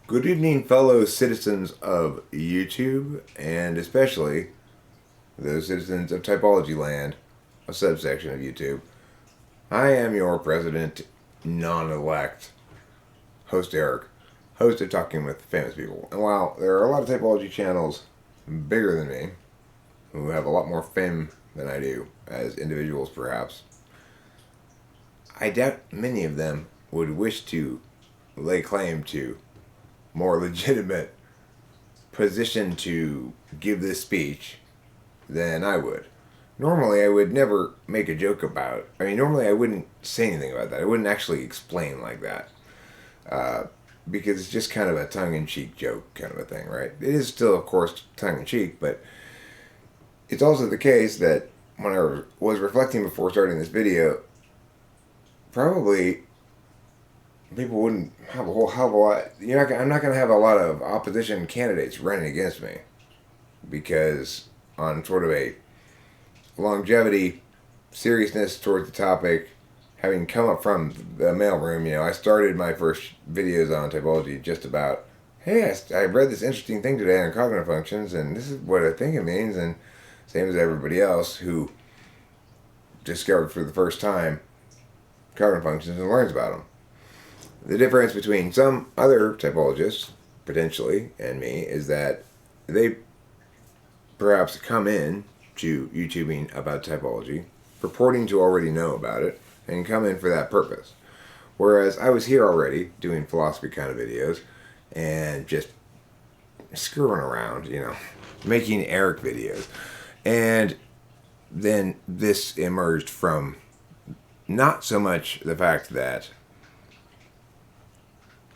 Good evening, fellow citizens of YouTube, and especially those citizens of Typology Land, a subsection of YouTube. I am your president, non-elect, host Eric, host of Talking with Famous People. And while there are a lot of Typology channels bigger than me, who have a lot more fame than I do, as individuals perhaps, I doubt many of them would wish to lay claim to more legitimate position to give this speech than I would. Normally, I would never make a joke about. Normally I wouldn't say anything about that. I wouldn't actually explain like that, because it's just kind of a tongue-in-cheek joke kind of a thing, right? It is still, of course, tongue-in-cheek, but it's also the case that when I was reflecting before starting this video, probably people wouldn't have a whole hell of a lot. I'm not going to have a lot of opposition candidates running against me, because on sort of a longevity, seriousness towards the topic, having come up from the mailroom, I started my first videos on typology just about, hey, I read this interesting thing today on cognitive functions, and this is what I think it means, and same as everybody else who discovered for the first time cognitive functions and learns about them. The difference between some other typologists, potentially, and me, is that they perhaps come in to YouTubing about typology, purporting to already know about it, and come in for that purpose. Whereas I was here already, doing philosophy kind of videos, and just screwing around, making Eric videos. And then this emerged from not so much the fact that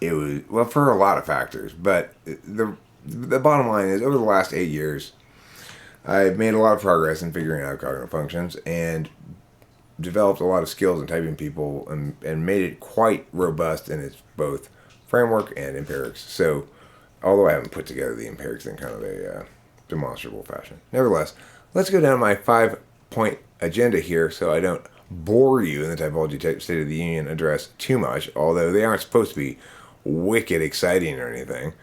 it was, well, for a lot of factors, but the bottom line is, over the last 8 years, I've made a lot of progress in figuring out cognitive functions and developed a lot of skills in typing people, and made it quite robust in its both framework and empirics. So, although I haven't put together the empirics in kind of a demonstrable fashion. Nevertheless, let's go down my 5-point agenda here so I don't bore you in the typology State of the Union address too much, although they aren't supposed to be wicked exciting or anything.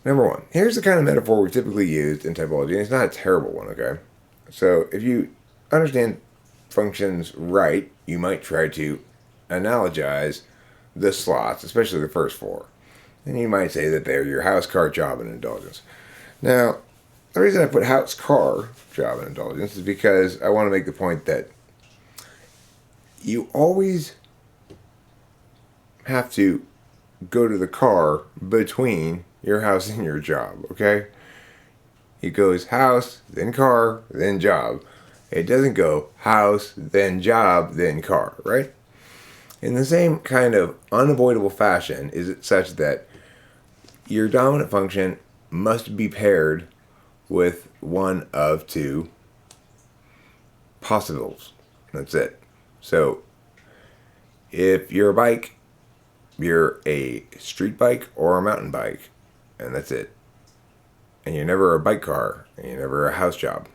Number one, here's the kind of metaphor we've typically used in typology, and it's not a terrible one, okay? So if you understand functions right, you might try to analogize the slots, especially the first four. And you might say that they're your house, car, job, and indulgence. Now, the reason I put house, car, job, and indulgence is because I want to make the point that you always have to go to the car between your house and your job, okay? It goes house, then car, then job. It doesn't go house, then job, then car, right? In the same kind of unavoidable fashion is it such that your dominant function must be paired with one of two possibles. That's it. So, if you're a bike, you're a street bike or a mountain bike, and that's it. And you're never a bike car, and you're never a house job.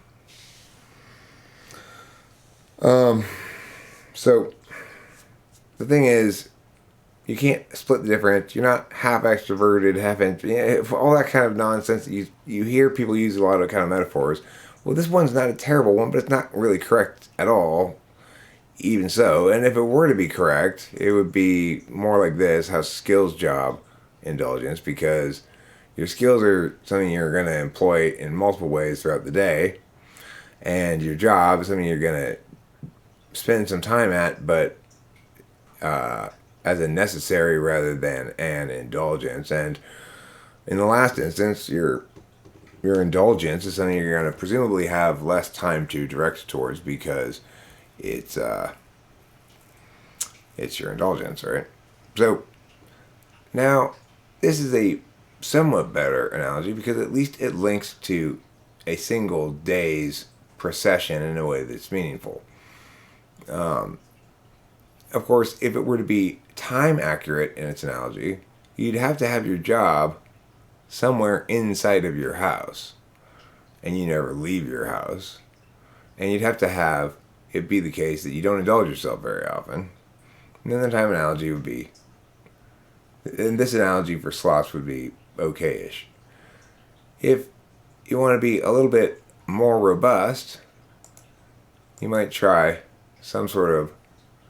So, the thing is, you can't split the difference. You're not half extroverted, half all that kind of nonsense that you hear people use a lot of kind of metaphors. Well, this one's not a terrible one, but it's not really correct at all, even so. And if it were to be correct, it would be more like this: house, skills, job, indulgence, because your skills are something you're going to employ in multiple ways throughout the day, and your job is something you're going to spend some time at, but as a necessary rather than an indulgence. And in the last instance, your indulgence is something you're going to presumably have less time to direct towards, because it's your indulgence, right? So now this is a somewhat better analogy, because at least it links to a single day's procession in a way that's meaningful. Of course, if it were to be time accurate in its analogy, you'd have to have your job somewhere inside of your house, and you never leave your house. And you'd have to have it be the case that you don't indulge yourself very often. And then the time analogy would be And this analogy for slots would be okay-ish. If you want to be a little bit more robust, you might try some sort of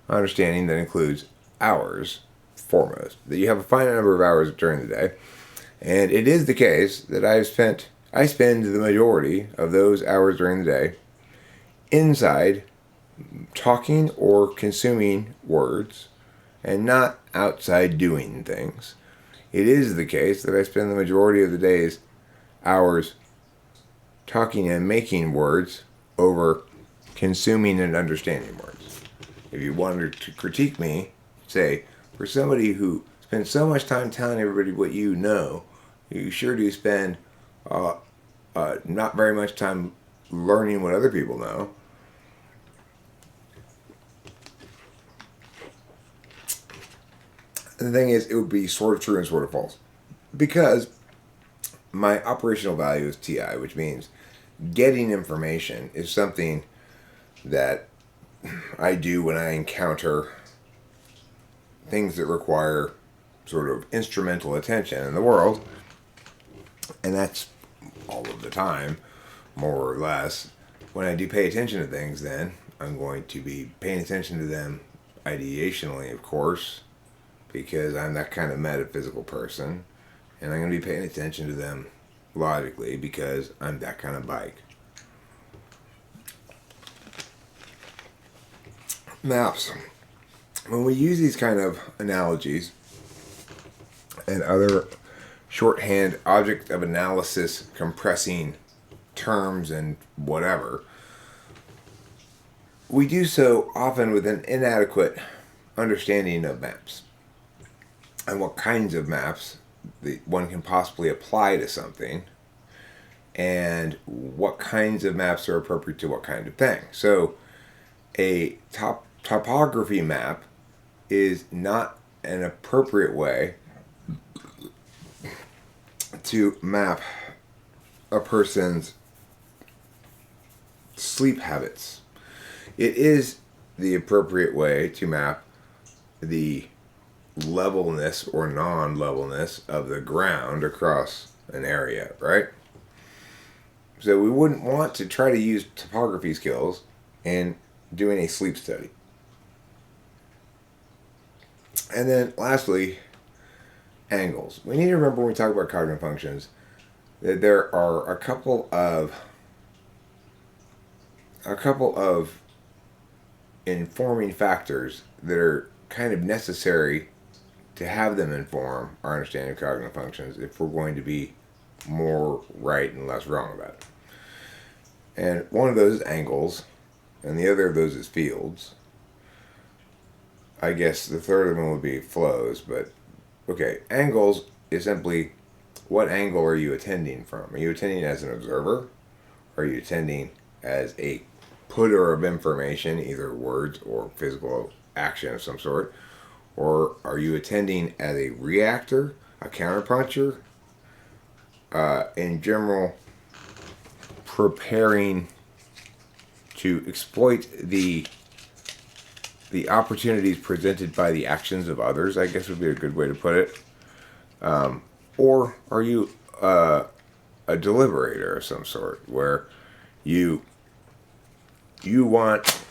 understanding that includes hours foremost. That you have a finite number of hours during the day. And it is the case that I spend the majority of those hours during the day inside talking or consuming words and not outside doing things. It is the case that I spend the majority of the day's hours talking and making words over consuming and understanding words. If you wanted to critique me, say, for somebody who spends so much time telling everybody what you know, you sure do spend not very much time learning what other people know. And the thing is, it would be sort of true and sort of false. Because my operational value is TI, which means getting information is something that I do when I encounter things that require sort of instrumental attention in the world. And that's all of the time, more or less. When I do pay attention to things, then I'm going to be paying attention to them ideationally, of course, because I'm that kind of metaphysical person. And I'm going to be paying attention to them logically because I'm that kind of bike. Maps. When we use these kind of analogies and other shorthand object of analysis compressing terms and whatever, we do so often with an inadequate understanding of maps and what kinds of maps one can possibly apply to something and what kinds of maps are appropriate to what kind of thing. So a topography map is not an appropriate way to map a person's sleep habits. It is the appropriate way to map the levelness or non-levelness of the ground across an area, right? So we wouldn't want to try to use topography skills in doing a sleep study. And then lastly, angles. We need to remember when we talk about cognitive functions that there are a couple of informing factors that are kind of necessary to have them inform our understanding of cognitive functions if we're going to be more right and less wrong about it. And one of those is angles, and the other of those is fields. I guess the third of them would be flows, but okay, angles is simply what angle are you attending from? Are you attending as an observer? Are you attending as a putter of information, either words or physical action of some sort? Or are you attending as a reactor, a counterpuncher, in general, preparing to exploit the opportunities presented by the actions of others, I guess would be a good way to put it. Or are you a deliberator of some sort, where you want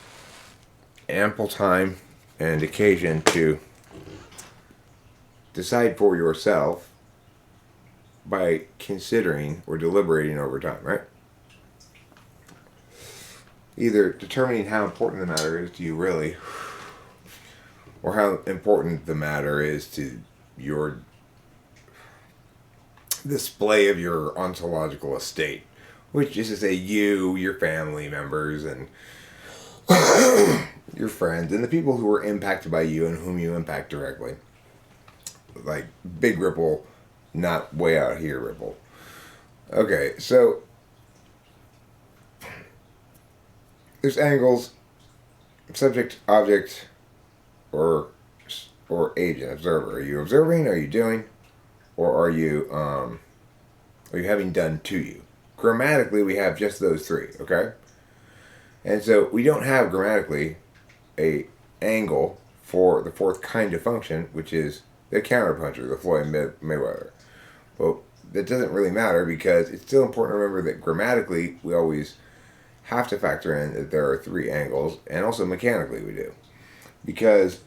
ample time and occasion to decide for yourself by considering or deliberating over time, right? Either determining how important the matter is to you really, or how important the matter is to your display of your ontological estate, which is to say you, your family members, and your friends, and the people who are impacted by you and whom you impact directly. Like big ripple, not way out here ripple. Okay, so there's angles, subject, object, or agent, observer. Are you observing? Are you doing? Or are you having done to you? Grammatically, we have just those three, okay? And so we don't have grammatically a angle for the fourth kind of function, which is the counterpuncher, the Floyd Mayweather. Well, that doesn't really matter because it's still important to remember that grammatically we always have to factor in that there are 3 angles, and also mechanically we do. Because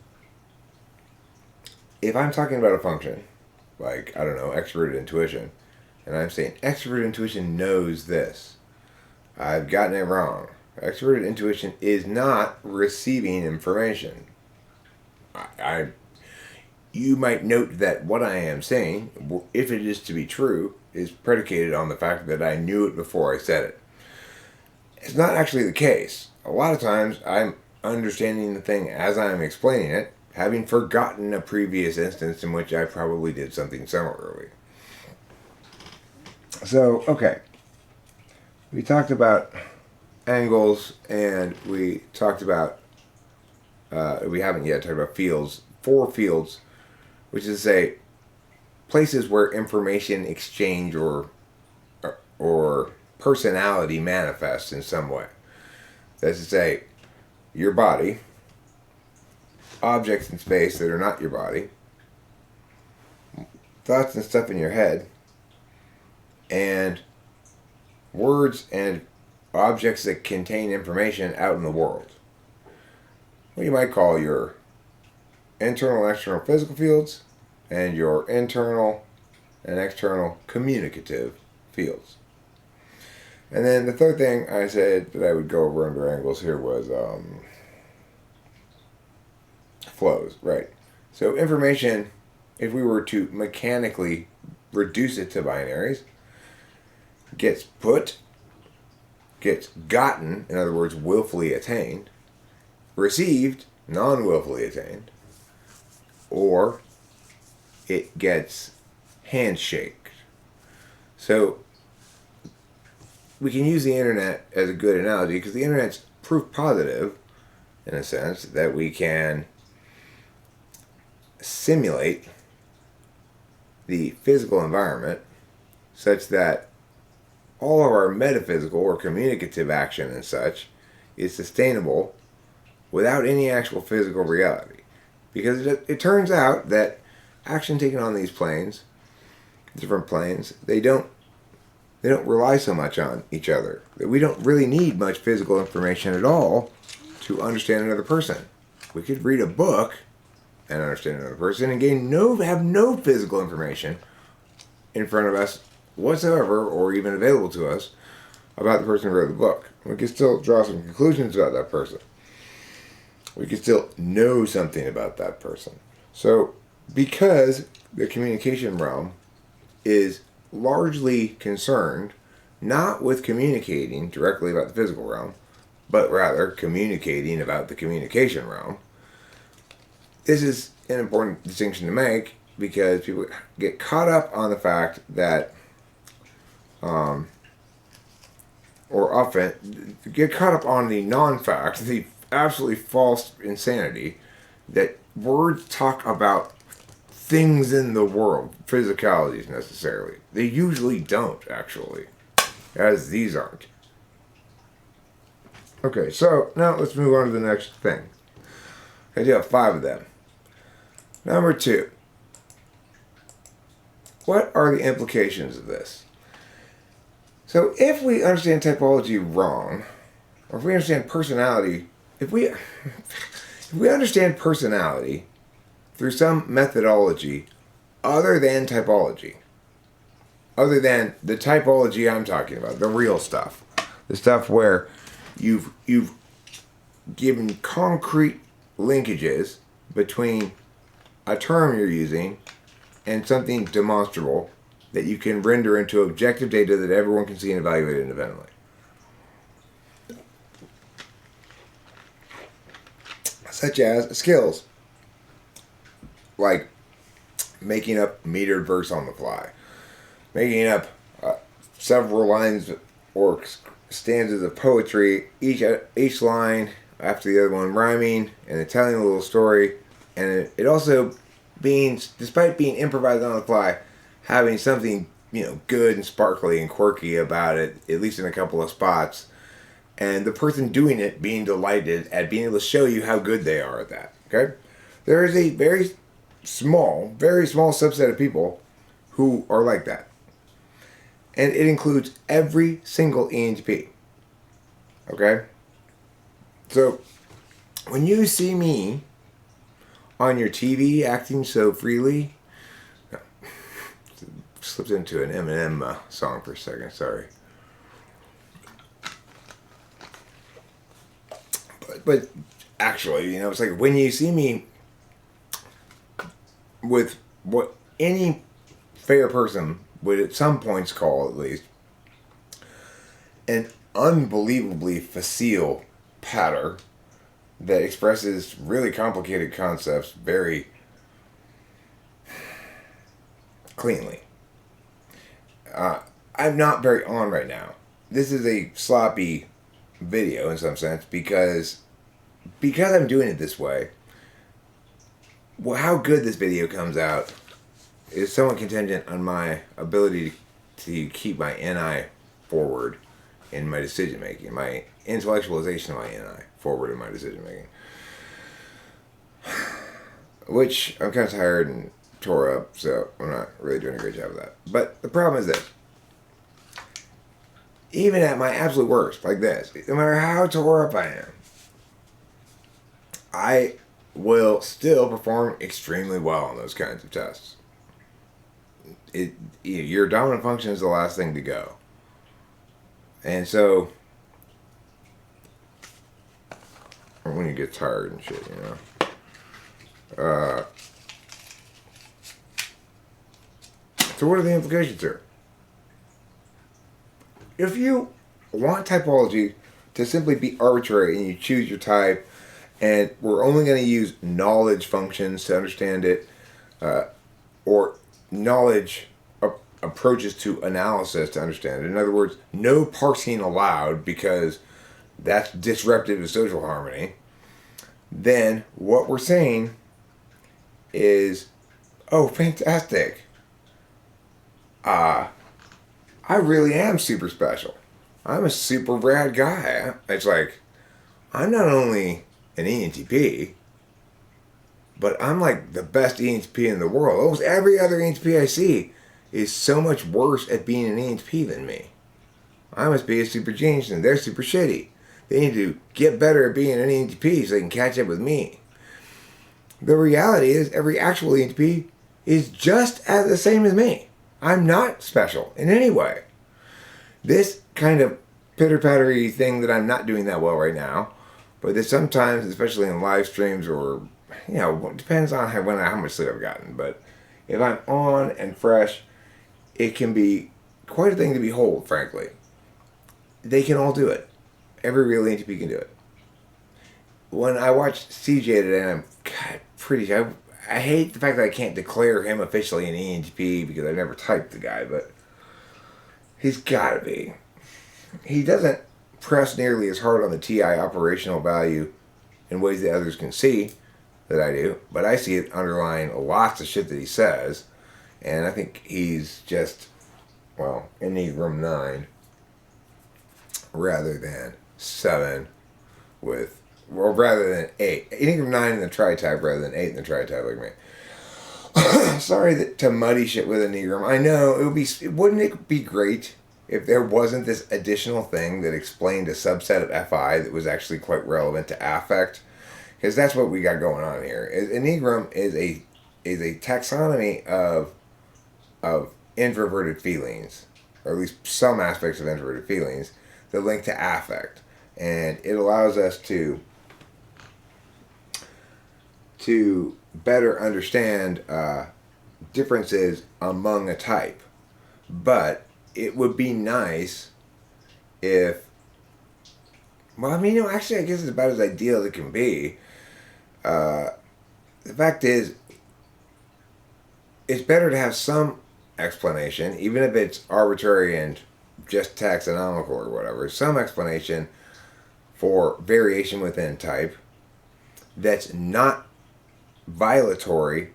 if I'm talking about a function, like, I don't know, extroverted intuition, and I'm saying extroverted intuition knows this, I've gotten it wrong. Extroverted intuition is not receiving information. You might note that what I am saying, if it is to be true, is predicated on the fact that I knew it before I said it. It's not actually the case. A lot of times I'm understanding the thing as I'm explaining it, having forgotten a previous instance in which I probably did something similarly. So, okay. We talked about angles, and we talked about, we haven't yet talked about fields, 4 fields, which is to say, places where information exchange or personality manifests in some way. That's to say, your body, objects in space that are not your body, thoughts and stuff in your head, and words and objects that contain information out in the world. What you might call your internal and external physical fields, and your internal and external communicative fields. And then the third thing I said that I would go over under angles here was flows, right? So information, if we were to mechanically reduce it to binaries, gets put, gets gotten, in other words, willfully attained, received, non-willfully attained, or it gets handshaked. So we can use the internet as a good analogy because the internet's proof positive, in a sense, that we can simulate the physical environment such that all of our metaphysical or communicative action and such is sustainable without any actual physical reality. Because it turns out that action taken on these planes, different planes, they don't rely so much on each other. We don't really need much physical information at all to understand another person. We could read a book and understand another person and have no physical information in front of us whatsoever, or even available to us, about the person who wrote the book. We can still draw some conclusions about that person. We can still know something about that person. So, because the communication realm is largely concerned not with communicating directly about the physical realm, but rather communicating about the communication realm, this is an important distinction to make because people get caught up on the fact that, or often get caught up on the non-fact, the absolutely false insanity that words talk about things in the world, physicalities necessarily. They usually don't, actually, as these aren't. Okay, so now let's move on to the next thing. I do have 5 of them. Number 2. What are the implications of this? So if we understand typology wrong, or if we understand personality, if we understand personality through some methodology other than typology, other than the typology I'm talking about, the real stuff, the stuff where you've given concrete linkages between a term you're using and something demonstrable that you can render into objective data that everyone can see and evaluate independently. Such as skills, like making up metered verse on the fly, making up several lines or stanzas of poetry, each line after the other one rhyming, and then telling a little story, and it also being, despite being improvised on the fly, having something, good and sparkly and quirky about it, at least in a couple of spots, and the person doing it being delighted at being able to show you how good they are at that. Okay? There is a very small, very small subset of people who are like that. And it includes every single ENTP. Okay? So, when you see me on your TV acting so freely, slipped into an Eminem song for a second, sorry. But actually, it's like when you see me with what any fair person would at some points call, at least, an unbelievably facile patter that expresses really complicated concepts very cleanly. I'm not very on right now. This is a sloppy video in some sense because I'm doing it this way. Well, how good this video comes out is somewhat contingent on my ability to keep my NI forward in my decision making, my intellectualization of my NI forward in my decision making. Which I'm kind of tired and tore up, so I'm not really doing a great job of that. But the problem is this. Even at my absolute worst, like this, no matter how tore up I am, I will still perform extremely well on those kinds of tests. Your dominant function is the last thing to go. And so, when you get tired and shit, so what are the implications here? If you want typology to simply be arbitrary and you choose your type, and we're only going to use knowledge functions to understand it, or knowledge approaches to analysis to understand it. In other words, no parsing allowed because that's disruptive to social harmony. Then what we're saying is, oh, fantastic. I really am super special. I'm a super rad guy. It's like, I'm not only an ENTP, but I'm like the best ENTP in the world. Almost every other ENTP I see is so much worse at being an ENTP than me. I must be a super genius and they're super shitty. They need to get better at being an ENTP so they can catch up with me. The reality is every actual ENTP is just as the same as me. I'm not special in any way. This kind of pitter-pattery thing that I'm not doing that well right now, but that sometimes, especially in live streams or, depends on how much sleep I've gotten, but if I'm on and fresh, it can be quite a thing to behold, frankly. They can all do it. Every real ENTP can do it. When I watched CJ today, and I hate the fact that I can't declare him officially an ENTP because I've never typed the guy, but he's got to be. He doesn't press nearly as hard on the TI operational value in ways that others can see that I do, but I see it underlying lots of shit that he says, and I think he's just, Enneagram 9 rather than 7 rather than 8. Enneagram 9 in the tri-type rather than 8 in the tri-type like me. Sorry to muddy shit with Enneagram. I know, wouldn't it be great if there wasn't this additional thing that explained a subset of FI that was actually quite relevant to affect? Because that's what we got going on here. Enneagram is a taxonomy of introverted feelings, or at least some aspects of introverted feelings that link to affect, and it allows us to better understand differences among a type. But it would be nice if, actually I guess it's about as ideal as it can be. The fact is, it's better to have some explanation, even if it's arbitrary and just taxonomical or whatever, some explanation for variation within type that's not violatory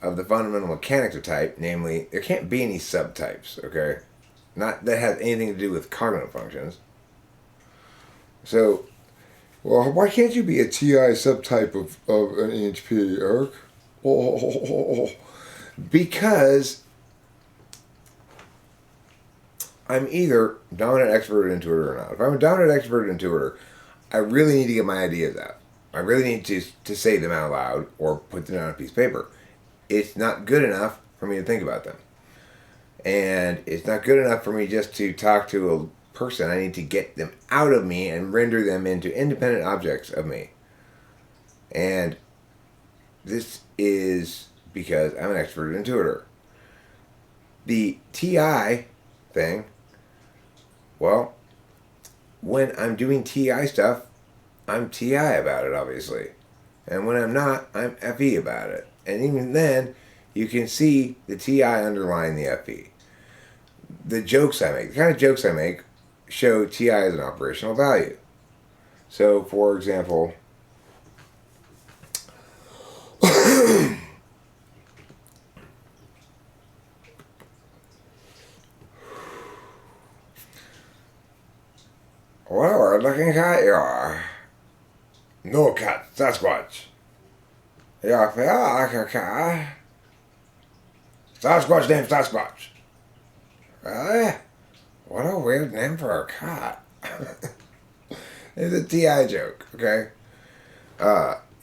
of the fundamental mechanics of type, namely, there can't be any subtypes, okay? Not that has anything to do with cognitive functions. So, why can't you be a TI subtype of an ENTP, Eric? because I'm either dominant, expert, intuitor or not. If I'm a dominant, expert, intuitor, I really need to get my ideas out. I really need to say them out loud or put them on a piece of paper. It's not good enough for me to think about them. And it's not good enough for me just to talk to a person. I need to get them out of me and render them into independent objects of me. And this is because I'm an expert intuitor. The TI thing, well, when I'm doing TI stuff, I'm TI about it, obviously. And when I'm not, I'm FE about it. And even then, you can see the TI underlying the FE. The jokes I make, the kind of jokes I make, show TI as an operational value. So, for example, what a weird-looking cat you are. No cat, Sasquatch. You feel like a cat. Sasquatch named Sasquatch. Really? What a weird name for a cat. It's a TI joke, okay?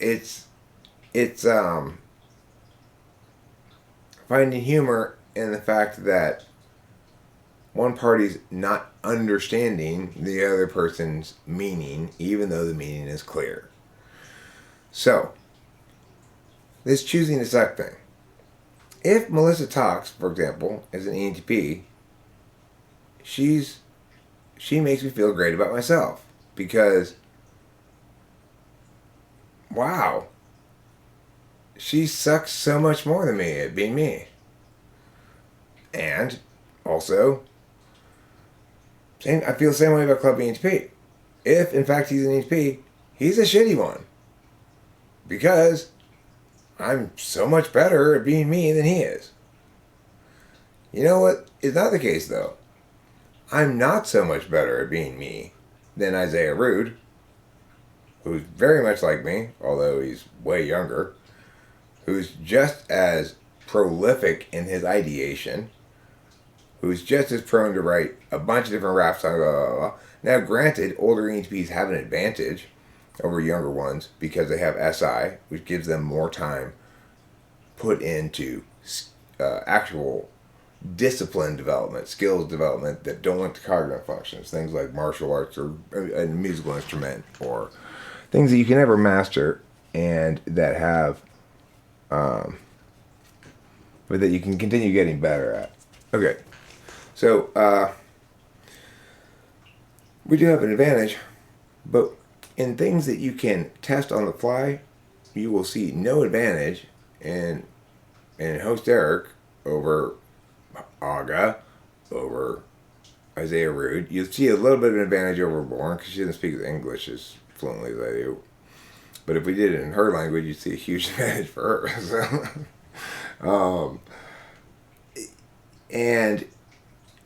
It's finding humor in the fact that one party's not understanding the other person's meaning, even though the meaning is clear. So, this choosing to suck thing. If Melissa talks, for example, as an ENTP, she makes me feel great about myself because, wow, she sucks so much more than me at being me. And also, I feel the same way about Club ENTP. If, in fact, he's an ENTP, he's a shitty one. Because I'm so much better at being me than he is. You know what is not the case, though? I'm not so much better at being me than Isaiah Rude, who's very much like me, although he's way younger, who's just as prolific in his ideation, who's just as prone to write a bunch of different rap songs, blah, blah, blah. Now, granted, older ENTPs have an advantage over younger ones because they have SI, which gives them more time put into actual discipline development, skills development that don't link to cognitive functions, things like martial arts or a musical instrument or things that you can never master and that have, but that you can continue getting better at. Okay, so we do have an advantage, but in things that you can test on the fly, you will see no advantage in host Eric over Aga, over Isaiah Rude. You'll see a little bit of an advantage over Born because she doesn't speak English as fluently as I do. But if we did it in her language, you'd see a huge advantage for her. So, and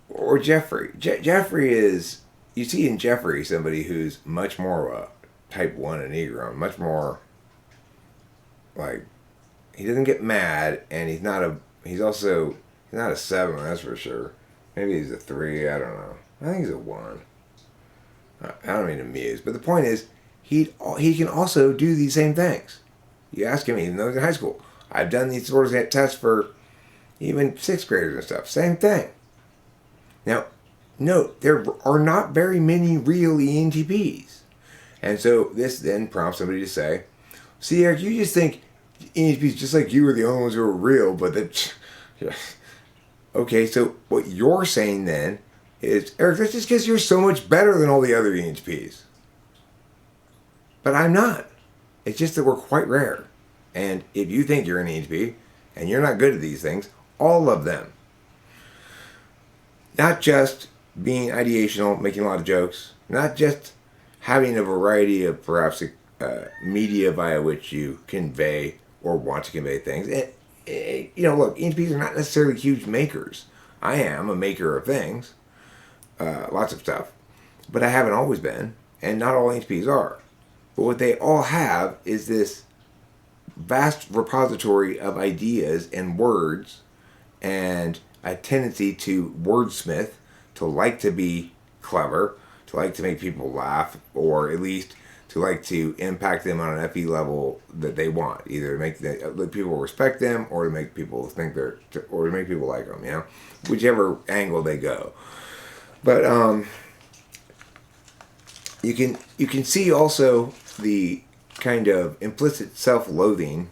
or Jeffrey. Jeffrey is, you see in Jeffrey somebody who's much more of a type 1 Enneagram, much more like, he doesn't get mad, and he's not a 7, that's for sure. Maybe he's a 3, I don't know. I think he's a 1. I don't mean to muse, but the point is, he can also do these same things. You ask him, even though he's in high school. I've done these sort of tests for even 6th graders and stuff. Same thing. Now, note, there are not very many real ENTPs. And so this then prompts somebody to say, see, Eric, you just think ENTPs just like you are the only ones who are real, but that... Yeah. Okay, so what you're saying then is, Eric, that's just because you're so much better than all the other ENTPs. But I'm not. It's just that we're quite rare. And if you think you're an ENTP and you're not good at these things, all of them, not just being ideational, making a lot of jokes, not just having a variety of perhaps media via which you convey or want to convey things. Look, ENTPs are not necessarily huge makers. I am a maker of things, lots of stuff, but I haven't always been, and not all ENTPs are. But what they all have is this vast repository of ideas and words, and a tendency to wordsmith, to like to be clever, to like to make people laugh, or at least to like to impact them on an FE level that they want, either to make people respect them, or to make people think or to make people like them, whichever angle they go. But you can see also the kind of implicit self-loathing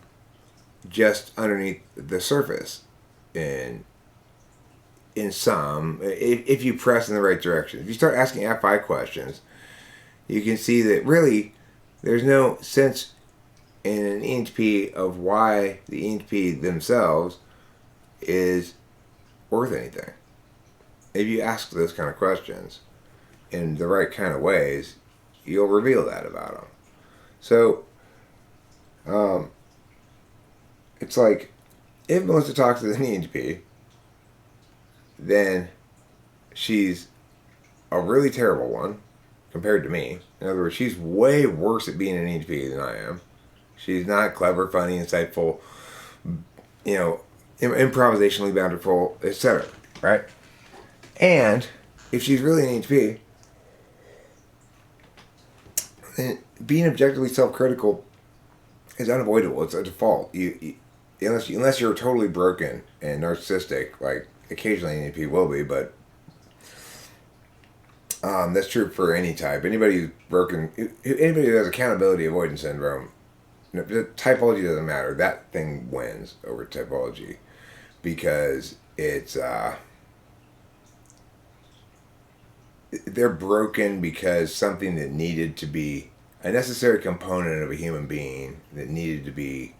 just underneath the surface, in some, if you press in the right direction. If you start asking FI questions, you can see that really there's no sense in an ENTP of why the ENTP themselves is worth anything. If you ask those kind of questions in the right kind of ways, you'll reveal that about them. So, it's like, if Melissa talks to an ENTP, then she's a really terrible one compared to me. In other words, she's way worse at being an ENTP than I am. She's not clever, funny, insightful, improvisationally bountiful, etc. Right? And if she's really an ENTP, then being objectively self-critical is unavoidable. It's a default. Unless you're totally broken and narcissistic, like occasionally an ENTP will be, but that's true for any type. Anybody who's broken, anybody who has accountability avoidance syndrome, typology doesn't matter. That thing wins over typology because it's they're broken because something that needed to be a necessary component of a human being that needed to be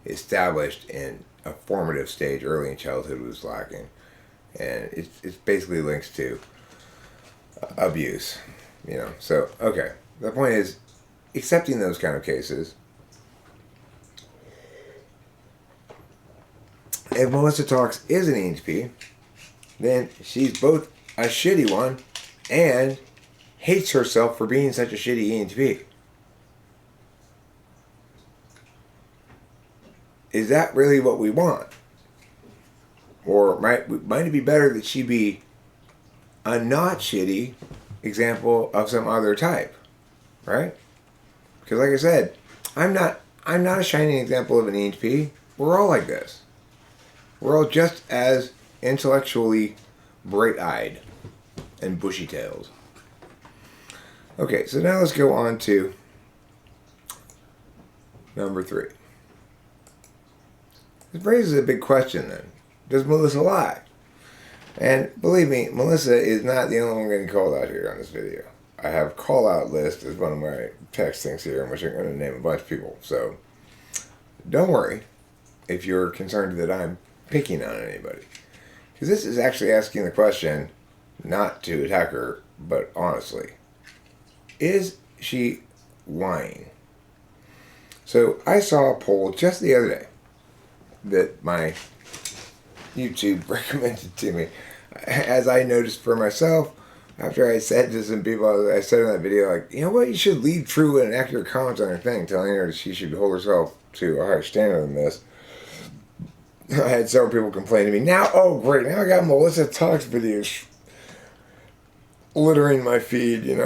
established in a formative stage early in childhood was lacking. And it's basically links to abuse, So, okay. The point is, accepting those kind of cases, if Melissa Talks is an ENTP, then she's both a shitty one and hates herself for being such a shitty ENTP. Is that really what we want? Or might it be better that she be a not shitty example of some other type, right? Because like I said, I'm not a shining example of an ENTP. We're all like this. We're all just as intellectually bright-eyed and bushy-tailed. Okay, so now let's go on to number 3. This raises a big question then. Does Melissa lie? And believe me, Melissa is not the only one getting called out here on this video. I have call out list as one of my text things here in which I'm going to name a bunch of people. So don't worry if you're concerned that I'm picking on anybody. Because this is actually asking the question not to attack her, but honestly. Is she lying? So I saw a poll just the other day that my YouTube recommended to me. As I noticed for myself, after I said to some people, I said in that video, like, you know what, you should leave true and accurate comments on her thing, telling her she should hold herself to a higher standard than this. I had several people complain to me, now I got Melissa Talks videos littering my feed,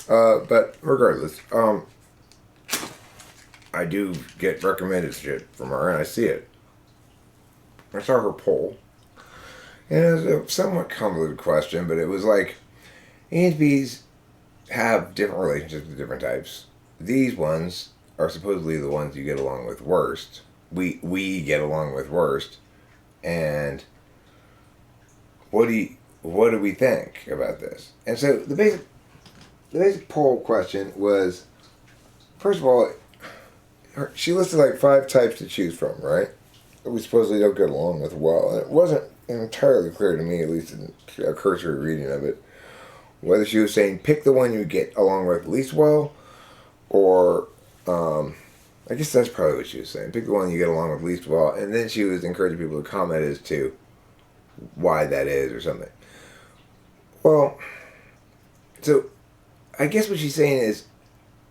but regardless, I do get recommended shit from her, and I see it. I saw her poll, and it was a somewhat convoluted question, but it was like, ENTPs have different relationships with different types. These ones are supposedly the ones you get along with worst. We get along with worst, and what do we think about this? And so the basic poll question was, first of all, she listed like 5 types to choose from, right? That we supposedly don't get along with well. And it wasn't entirely clear to me, at least in a cursory reading of it, whether she was saying pick the one you get along with least well, or I guess that's probably what she was saying. Pick the one you get along with least well, and then she was encouraging people to comment as to why that is or something. Well, so I guess what she's saying is,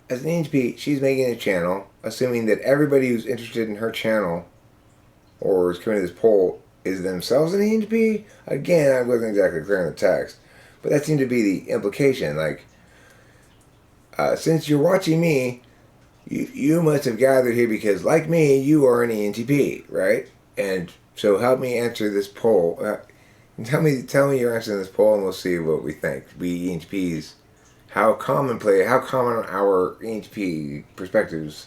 as an ENTP, she's making a channel, assuming that everybody who's interested in her channel or is coming to this poll is themselves an ENTP. Again, I wasn't exactly clear in the text, but that seemed to be the implication. Like, since you're watching me, you must have gathered here because, like me, you are an ENTP, right? And so help me answer this poll. Tell me your answer to this poll, and we'll see what we think. We ENTPs, how common our ENTP perspectives,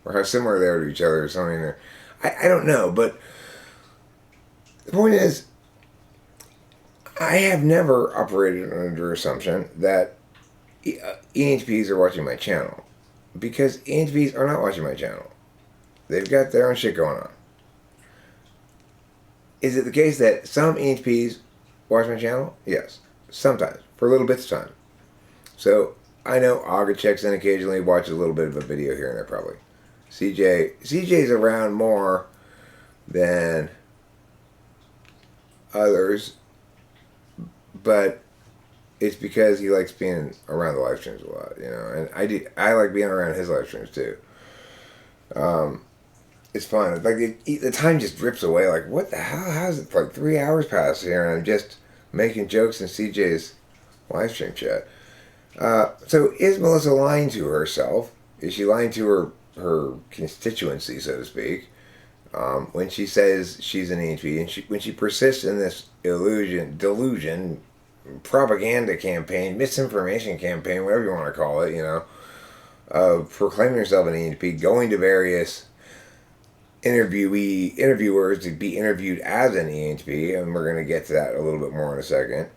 or how similar they are to each other, or something. I don't know, but the point is, I have never operated under assumption that ENTPs are watching my channel, because ENTPs are not watching my channel. They've got their own shit going on. Is it the case that some ENTPs watch my channel? Yes. Sometimes. For little bits of time. So, I know Aga checks in occasionally, watches a little bit of a video here and there probably. CJ's around more than others, but it's because he likes being around the live streams a lot, you know, and I like being around his live streams too. It's fun. Like, the time just drips away. Like, what the hell? How's it like 3 hours past here and I'm just making jokes in CJ's live stream chat? So is Melissa lying to herself? Is she lying to her constituency, so to speak, when she says she's an ENTP, and when she persists in this delusion, propaganda campaign, misinformation campaign, whatever you want to call it, you know, of proclaiming herself an ENTP, going to various interviewers to be interviewed as an ENTP, and we're going to get to that a little bit more in a second.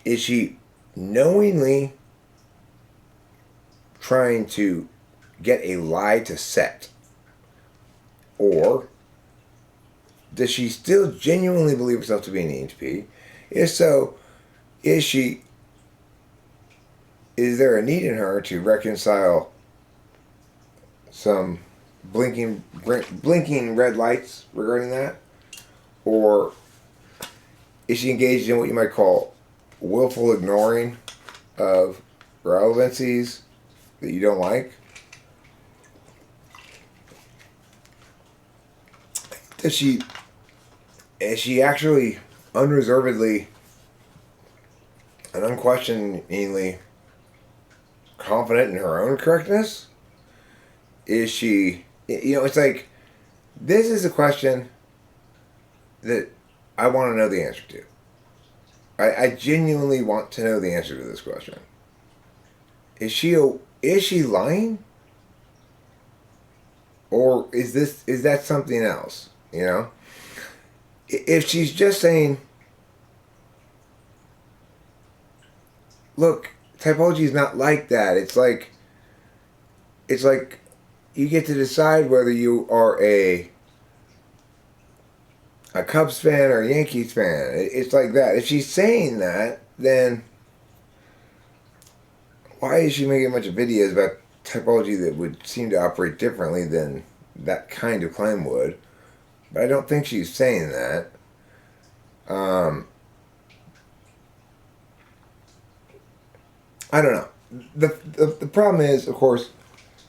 Is she knowingly trying to get a lie to set? Or does she still genuinely believe herself to be an ENTP? If so, is there a need in her to reconcile some blinking red lights regarding that? Or is she engaged in what you might call willful ignoring of relevancies that you don't like? Is she actually unreservedly and unquestioningly confident in her own correctness? Is she, you know, it's like, this is a question that I want to know the answer to. I genuinely want to know the answer to this question. Is she lying? Or is that something else? You know? If she's just saying, look, typology is not like that. It's like you get to decide whether you are a Cubs fan or a Yankees fan. It's like that. If she's saying that, then why is she making a bunch of videos about typology that would seem to operate differently than that kind of claim would? But I don't think she's saying that. I don't know. The problem is, of course,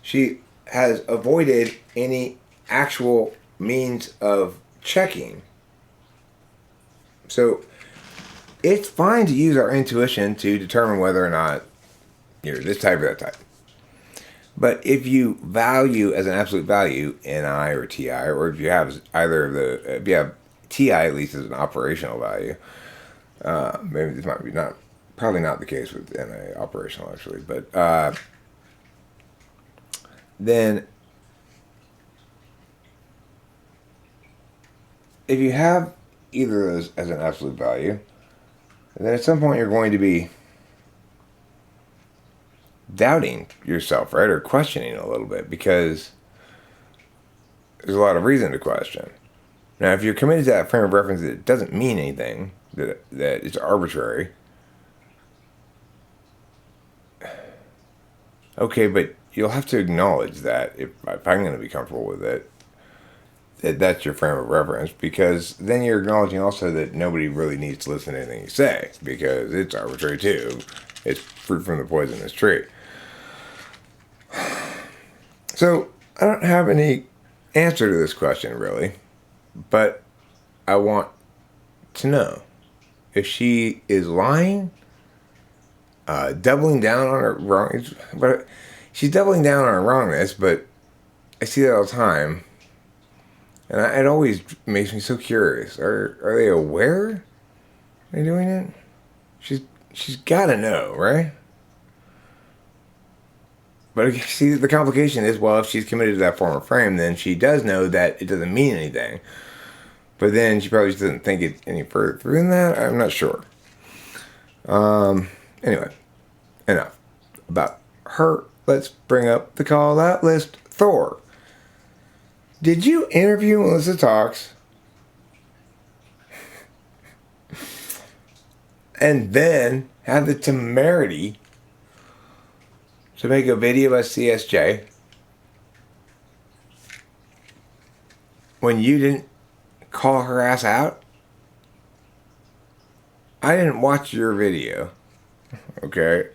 she has avoided any actual means of checking. So it's fine to use our intuition to determine whether or not you're this type or that type. But if you value as an absolute value NI or TI, or if you have either of the, if you have TI at least as an operational value, maybe this might be probably not the case with NI operational actually, but then if you have either of those as an absolute value, then at some point you're going to be doubting yourself, right? Or questioning a little bit, because there's a lot of reason to question. Now, if you're committed to that frame of reference that it doesn't mean anything, that it's arbitrary, okay, but you'll have to acknowledge that if I'm going to be comfortable with it, that's your frame of reference, because then you're acknowledging also that nobody really needs to listen to anything you say, because it's arbitrary too. It's fruit from the poisonous tree. So, I don't have any answer to this question, really. But I want to know if she is lying, doubling down on her wrong. But she's doubling down on her wrongness, but I see that all the time. And it always makes me so curious. Are they aware they're doing it? She's got to know, right? But see, the complication is, well, if she's committed to that form of frame, then she does know that it doesn't mean anything. But then she probably just doesn't think it any further through than that. I'm not sure. Anyway, enough about her. Let's bring up the call out list. Thor. Did you interview Melissa Talks and then have the temerity to make a video about CSJ when you didn't call her ass out? I didn't watch your video, okay,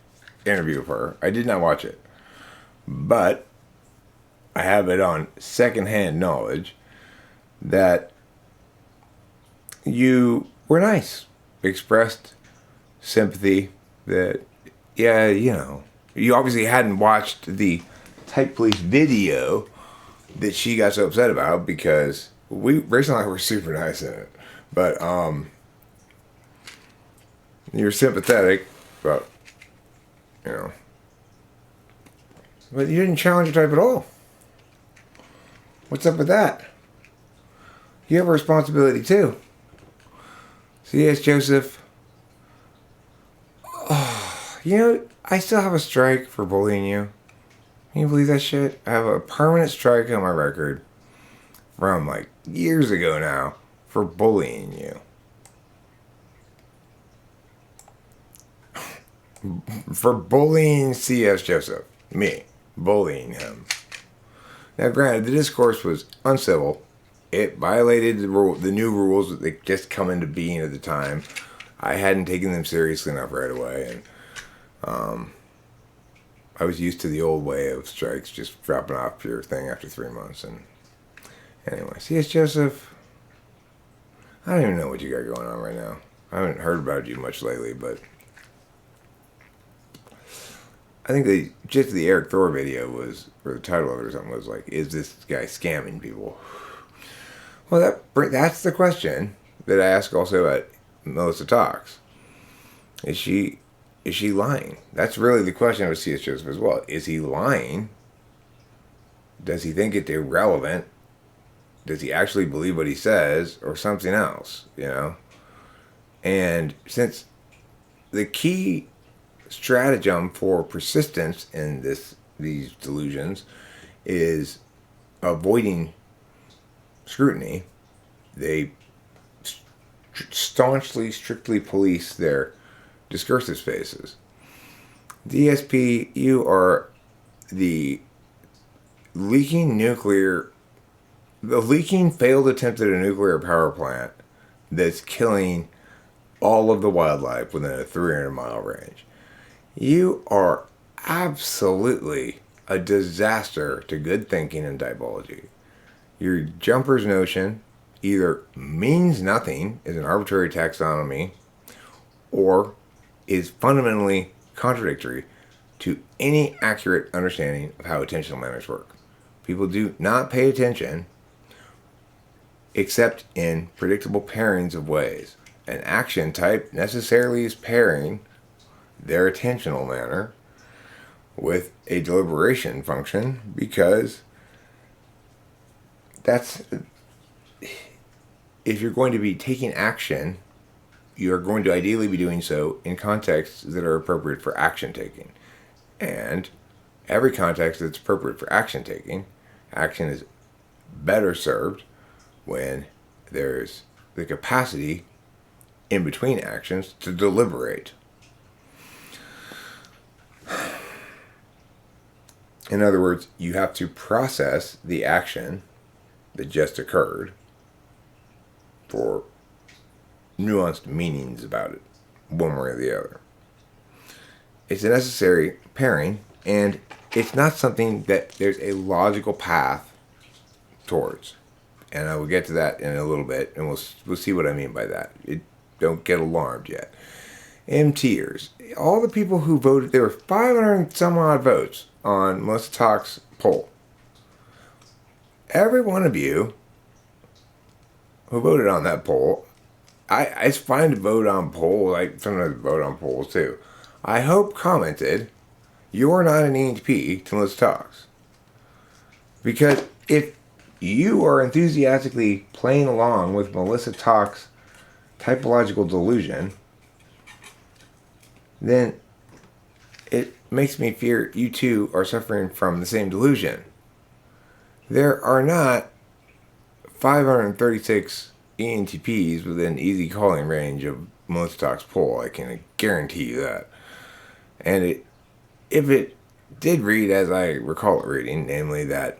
interview of her. I did not watch it. But I have it on secondhand knowledge that you were nice, expressed sympathy, that, yeah, you obviously hadn't watched the Type Police video that she got so upset about, because Rachel and I were super nice in it. But, you're sympathetic, but, but you didn't challenge your type at all. What's up with that? You have a responsibility too. C.S. Joseph. Oh, I still have a strike for bullying you. Can you believe that shit? I have a permanent strike on my record from like years ago now for bullying you. For bullying C.S. Joseph. Me. Bullying him. Now, granted, the discourse was uncivil. It violated the new rules that just come into being at the time. I hadn't taken them seriously enough right away, and I was used to the old way of strikes, just dropping off your thing after 3 months. And anyway, C.S. Joseph, I don't even know what you got going on right now. I haven't heard about you much lately, but I think the gist of the Eric Thor video was, or the title of it or something, was like, is this guy scamming people? Well, that's the question that I ask also at Melissa Talks. Is she lying? That's really the question with C.S. Joseph as well. Is he lying? Does he think it's irrelevant? Does he actually believe what he says, or something else? And since the key stratagem for persistence in these delusions is avoiding scrutiny, they staunchly, strictly police their discursive spaces. DSP, you are the leaking failed attempt at a nuclear power plant that's killing all of the wildlife within a 300-mile range. You are absolutely a disaster to good thinking and typology. Your jumper's notion either means nothing, is an arbitrary taxonomy, or is fundamentally contradictory to any accurate understanding of how attentional manners work. People do not pay attention except in predictable pairings of ways. An action type necessarily is pairing their attentional manner with a deliberation function, because that's, if you're going to be taking action, you're going to ideally be doing so in contexts that are appropriate for action taking. And every context that's appropriate for action taking, action is better served when there's the capacity in between actions to deliberate. In other words, you have to process the action that just occurred for nuanced meanings about it, one way or the other. It's a necessary pairing, and it's not something that there's a logical path towards. And I will get to that in a little bit, and we'll see what I mean by that. Don't get alarmed yet. MTers, all the people who voted, there were 500 and some odd votes on Melissa Talk's poll. Every one of you who voted on that poll, it's fine to vote on polls. I sometimes vote on polls too. I hope commented, "You're not an ENTP to Melissa Talks." Because if you are enthusiastically playing along with Melissa Talk's typological delusion, then it makes me fear you too are suffering from the same delusion. There are not 536 ENTPs within easy calling range of Melissa Talk's poll. I can guarantee you that. And if it did read as I recall it reading, namely that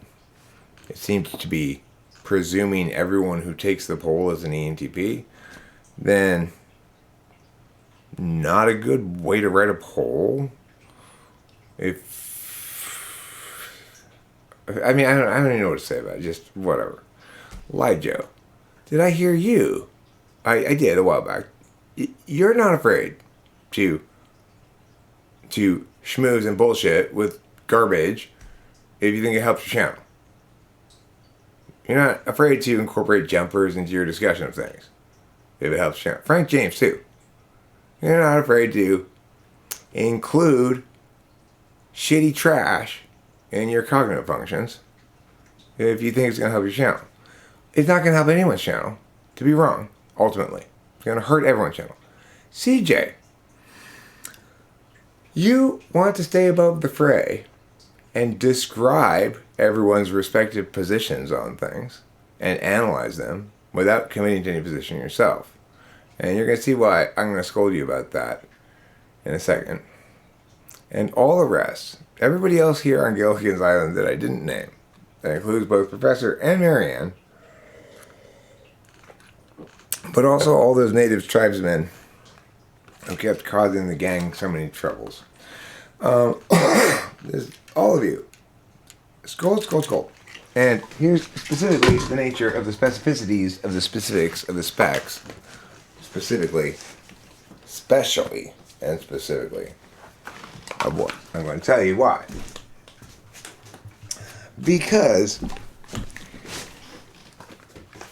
it seems to be presuming everyone who takes the poll is an ENTP, then not a good way to write a poll. I don't even know what to say about it. Just whatever. Lie Joe. Did I hear you? I did a while back. You're not afraid to schmooze and bullshit with garbage if you think it helps your channel. You're not afraid to incorporate jumpers into your discussion of things if it helps your channel. Frank James too. You're not afraid to include shitty trash in your cognitive functions if you think it's going to help your channel. It's not going to help anyone's channel to be wrong, ultimately. It's going to hurt everyone's channel. CJ, you want to stay above the fray and describe everyone's respective positions on things and analyze them without committing to any position yourself. And you're going to see why I'm going to scold you about that in a second. And all the rest, everybody else here on Gilligan's Island that I didn't name, that includes both Professor and Marianne, but also all those native tribesmen who kept causing the gang so many troubles. All of you, scold. And here's specifically the nature of the specificities of the specifics of the specs. Specifically of what? I'm going to tell you why. Because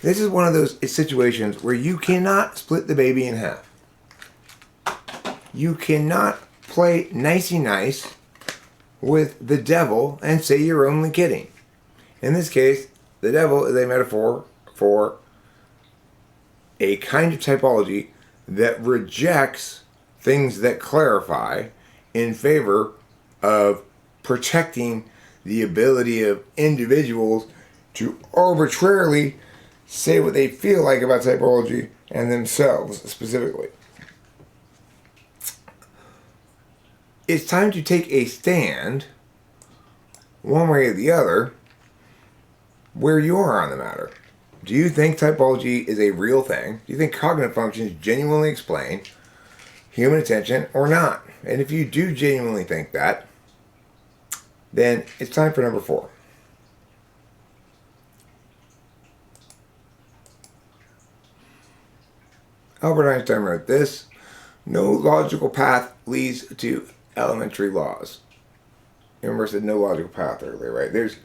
this is one of those situations where you cannot split the baby in half. You cannot play nicey nice with the devil and say you're only kidding. In this case, the devil is a metaphor for a kind of typology that rejects things that clarify in favor of protecting the ability of individuals to arbitrarily say what they feel like about typology and themselves specifically. It's time to take a stand, one way or the other, where you are on the matter. Do you think typology is a real thing? Do you think cognitive functions genuinely explain human attention or not? And if you do genuinely think that, then it's time for number 4. Albert Einstein wrote this: no logical path leads to elementary laws. Remember I said no logical path earlier, right? There's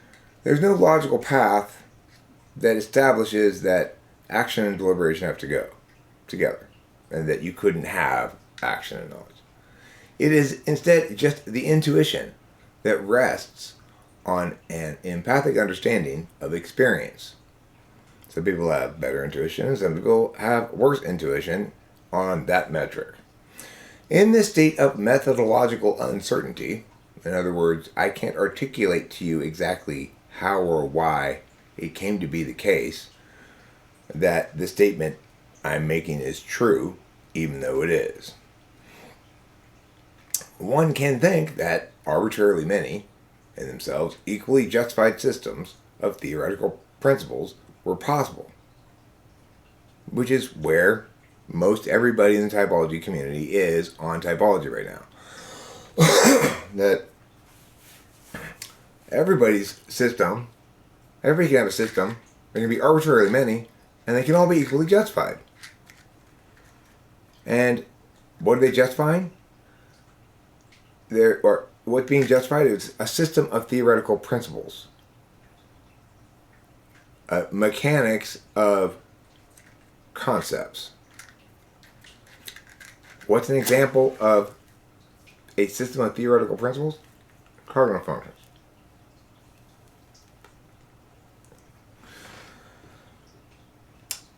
no logical path that establishes that action and deliberation have to go together, and that you couldn't have action and knowledge. It is instead just the intuition that rests on an empathic understanding of experience. Some people have better intuition, some people have worse intuition on that metric. In this state of methodological uncertainty, in other words, I can't articulate to you exactly how or why it came to be the case that the statement I'm making is true, even though it is. One can think that arbitrarily many, in themselves, equally justified systems of theoretical principles were possible, which is where most everybody in the typology community is on typology right now. That everybody's system, everybody can have a system. There can be arbitrarily many, and they can all be equally justified. And what are they justifying? What's being justified is a system of theoretical principles, mechanics of concepts. What's an example of a system of theoretical principles? Cardinal functions.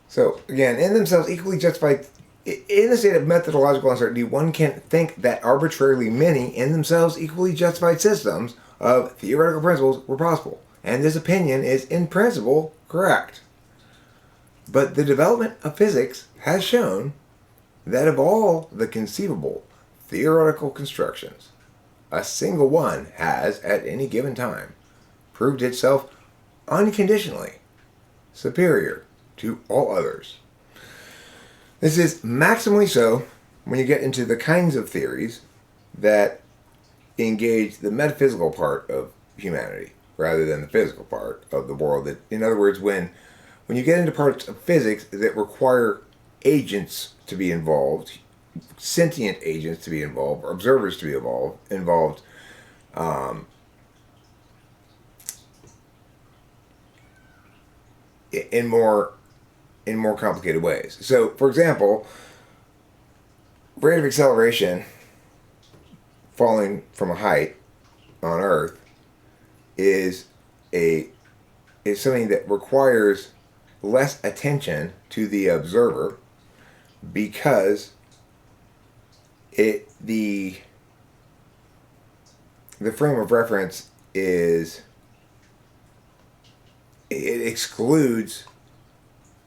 So, again, in themselves equally justified, in a state of methodological uncertainty, one can think that arbitrarily many, in themselves equally justified systems of theoretical principles were possible. And this opinion is, in principle, correct. But the development of physics has shown that of all the conceivable theoretical constructions, a single one has, at any given time, proved itself unconditionally superior to all others. This is maximally so when you get into the kinds of theories that engage the metaphysical part of humanity rather than the physical part of the world. That, in other words, when you get into parts of physics that require agents to be involved, sentient agents to be involved, or observers to be involved, in more complicated ways. So, for example, rate of acceleration falling from a height on Earth is something that requires less attention to the observer because the frame of reference it excludes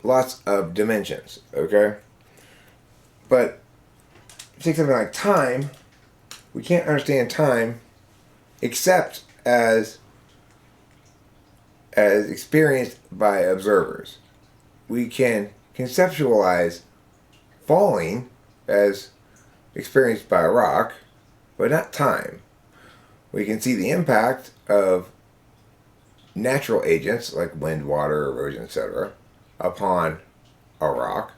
lots of dimensions, okay? But take something like time. We can't understand time except as experienced by observers. We can conceptualize falling as experienced by a rock, but not time. We can see the impact of natural agents like wind, water, erosion, etc. upon a rock,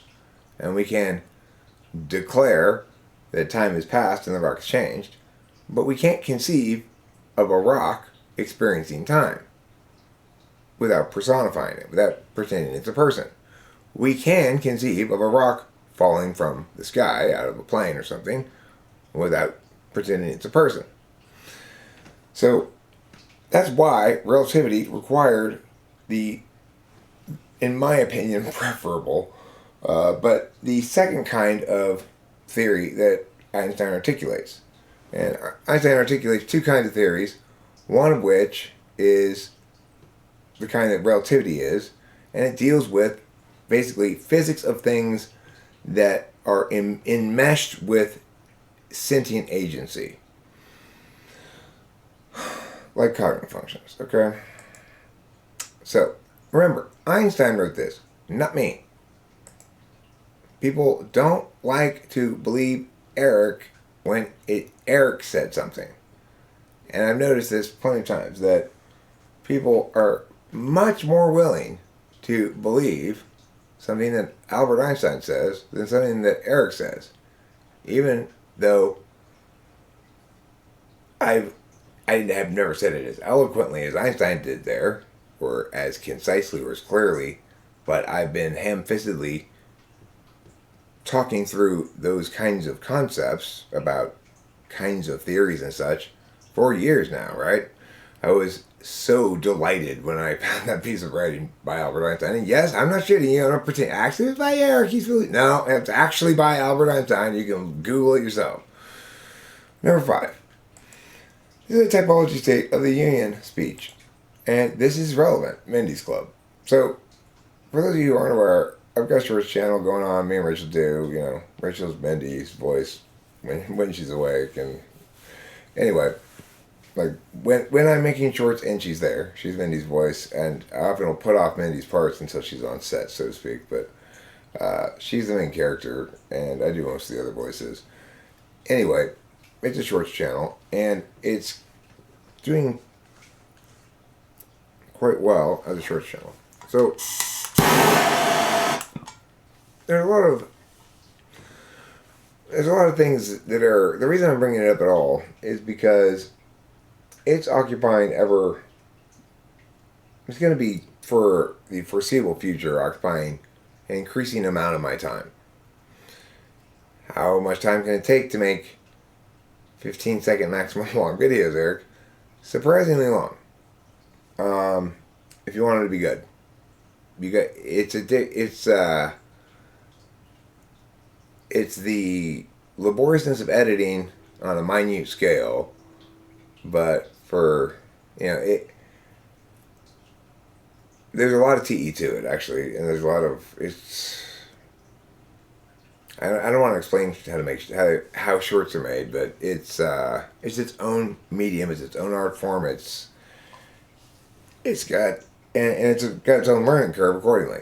and we can declare that time has passed and the rock has changed, but we can't conceive of a rock experiencing time without personifying it, without pretending it's a person. We can conceive of a rock falling from the sky out of a plane or something without pretending it's a person. So that's why relativity required the, in my opinion, preferable, but the second kind of theory that Einstein articulates. And Einstein articulates two kinds of theories, one of which is the kind that relativity is, and it deals with basically physics of things that are enmeshed with sentient agency, like cognitive functions, okay? So, remember, Einstein wrote this, not me. People don't like to believe Eric when Eric said something. And I've noticed this plenty of times, that people are much more willing to believe something that Albert Einstein says than something that Eric says. Even though I have never said it as eloquently as Einstein did there, or as concisely or as clearly, but I've been ham-fistedly talking through those kinds of concepts about kinds of theories and such for years now, right? I was so delighted when I found that piece of writing by Albert Einstein. And yes, I'm not shitting you. I'm not pretending. Actually, it's by Eric. No, it's actually by Albert Einstein. You can Google it yourself. Number 5. This is a typology State of the Union speech. And this is relevant. Mindy's Club. So, for those of you who aren't aware, I've got a shorts channel going on. Me and Rachel do. You know, Rachel's Mindy's voice when she's awake. And anyway, like when I'm making shorts and she's there, she's Mindy's voice, and I often will put off Mindy's parts until she's on set, so to speak. But she's the main character, and I do most of the other voices. Anyway, it's a shorts channel, and it's doing quite well as a shorts channel. So there's a lot of things that are, the reason I'm bringing it up at all is because it's occupying it's going to be for the foreseeable future occupying an increasing amount of my time. How much time can it take to make 15-second maximum long videos, Eric? Surprisingly long. If you want it to be good, it's the laboriousness of editing on a minute scale, but for there's a lot of TE to it actually, and there's a lot of I don't want to explain how shorts are made, but it's its own medium, it's its own art form. It's got its own learning curve accordingly.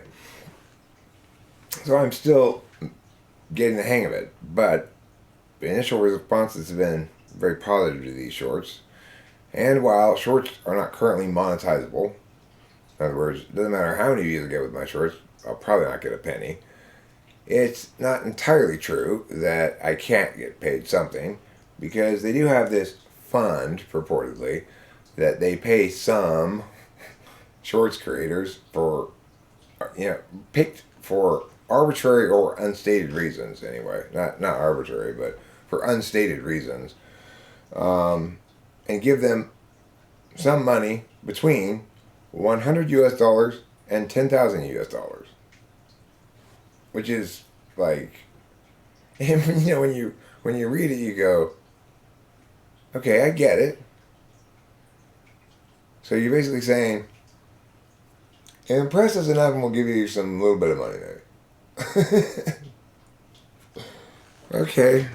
So I'm still getting the hang of it, but the initial responses have been very positive to these shorts. And while shorts are not currently monetizable, in other words, it doesn't matter how many views I get with my shorts, I'll probably not get a penny. It's not entirely true that I can't get paid something, because they do have this fund, purportedly, that they pay some shorts creators for, picked for arbitrary or unstated reasons anyway. Not arbitrary, but for unstated reasons. And give them some money between $100 and $10,000, which is like, and when you read it, you go, okay, I get it. So you're basically saying, impress us enough and we'll give you some little bit of money maybe. Okay,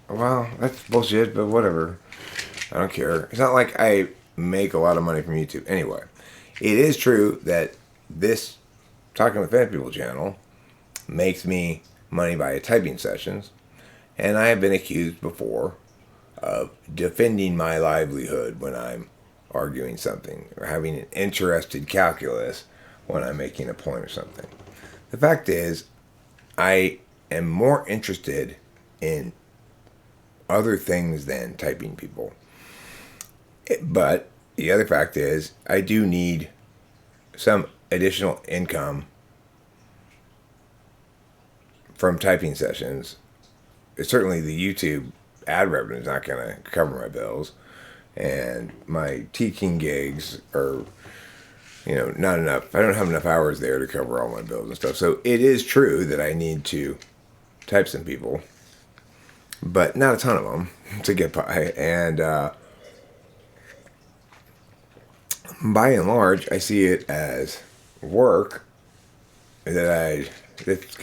well, that's bullshit, but whatever. I don't care. It's not like I make a lot of money from YouTube. Anyway, it is true that this Talking with Fan People channel makes me money by typing sessions, and I have been accused before of defending my livelihood when I'm arguing something, or having an interested calculus when I'm making a point or something. The fact is, I am more interested in other things than typing people. But the other fact is, I do need some additional income from typing sessions. Certainly the YouTube ad revenue is not going to cover my bills, and my teaching gigs are, not enough. I don't have enough hours there to cover all my bills and stuff. So it is true that I need to type some people, but not a ton of them to get by. And by and large, I see it as work it's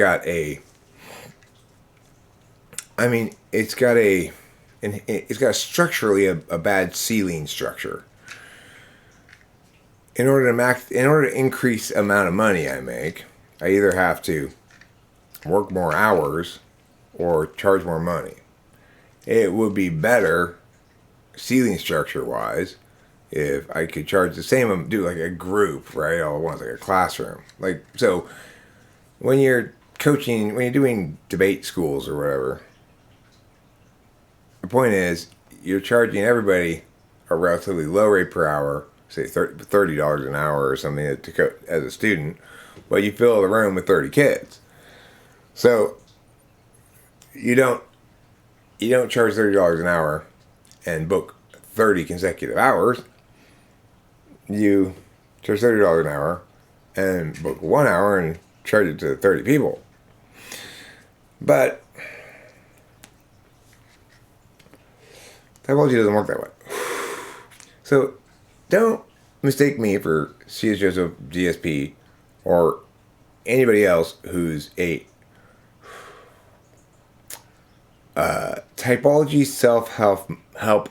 got structurally a bad ceiling structure. In order to increase the amount of money I make, I either have to work more hours or charge more money. It would be better, ceiling structure wise, if I could charge the same, do like a group, right, all at once, like a classroom. Like, so when you're coaching, when you're doing debate schools or whatever, the point is you're charging everybody a relatively low rate per hour, say $30 an hour or something as a student, but you fill the room with 30 kids. So you don't charge $30 an hour and book 30 consecutive hours. You charge $30 an hour and book 1 hour and charge it to 30 people. But Typology doesn't work that way. So don't mistake me for C.S. Joseph, GSP, or anybody else who's a Typology self-help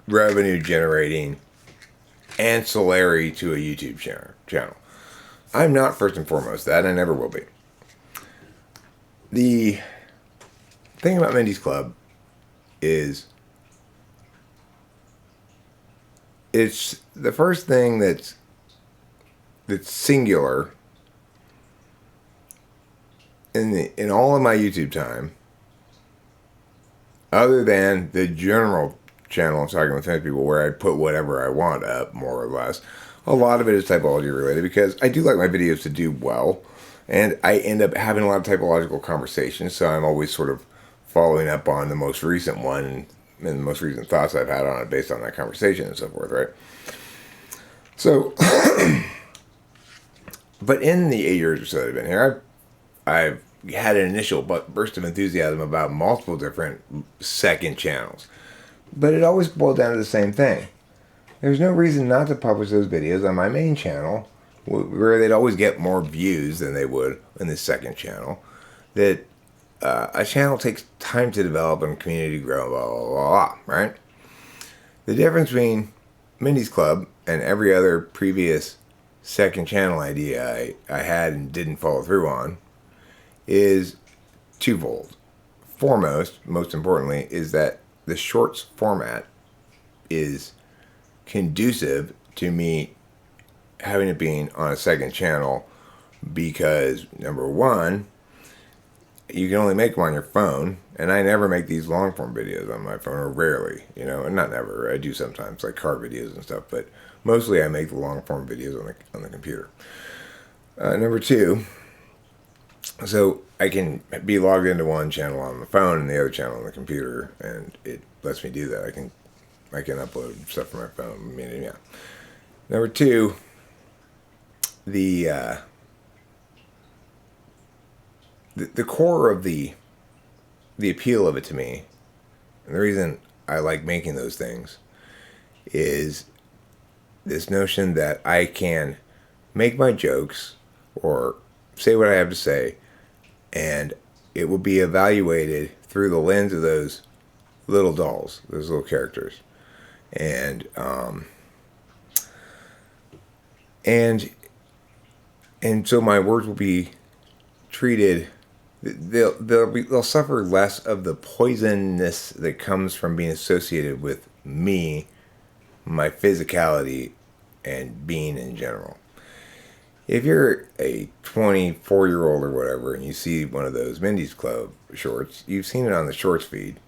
revenue generating ancillary to a YouTube channel. I'm not, first and foremost, that, and I never will be. The thing about Mindy's Club is it's the first thing that's that's singular in all of my YouTube time, other than the general channel I'm talking with famous people where I put whatever I want up, more or less. A lot of it is typology related because I do like my videos to do well, and I end up having a lot of typological conversations, so I'm always sort of following up on the most recent one and the most recent thoughts I've had on it based on that conversation and so forth, right? So, but in the 8 years or so that I've been here, I've had an initial burst of enthusiasm about multiple different second channels. But it always boiled down to the same thing. There's no reason not to publish those videos on my main channel, where they'd always get more views than they would in the second channel. That a channel takes time to develop and community grow, blah, blah, blah, blah, right? The difference between Mindy's Club and every other previous second channel idea I had and didn't follow through on is twofold. Foremost, most importantly, is that the shorts format is conducive to me having it being on a second channel because, number one, you can only make them on your phone, and I never make these long form videos on my phone, or rarely, and not never. I do sometimes, like car videos and stuff, but mostly I make the long form videos on the computer. Number two, so I can be logged into one channel on the phone and the other channel on the computer, and it lets me do that. I can upload stuff from my phone. Yeah. Number two, the core of the appeal of it to me, and the reason I like making those things, is this notion that I can make my jokes or say what I have to say, and it will be evaluated through the lens of those little dolls, those little characters, and so my words will be treated. They'll suffer less of the poisonness that comes from being associated with me, my physicality, and being in general. If you're a 24-year-old or whatever and you see one of those Mindy's Club shorts, you've seen it on the shorts feed,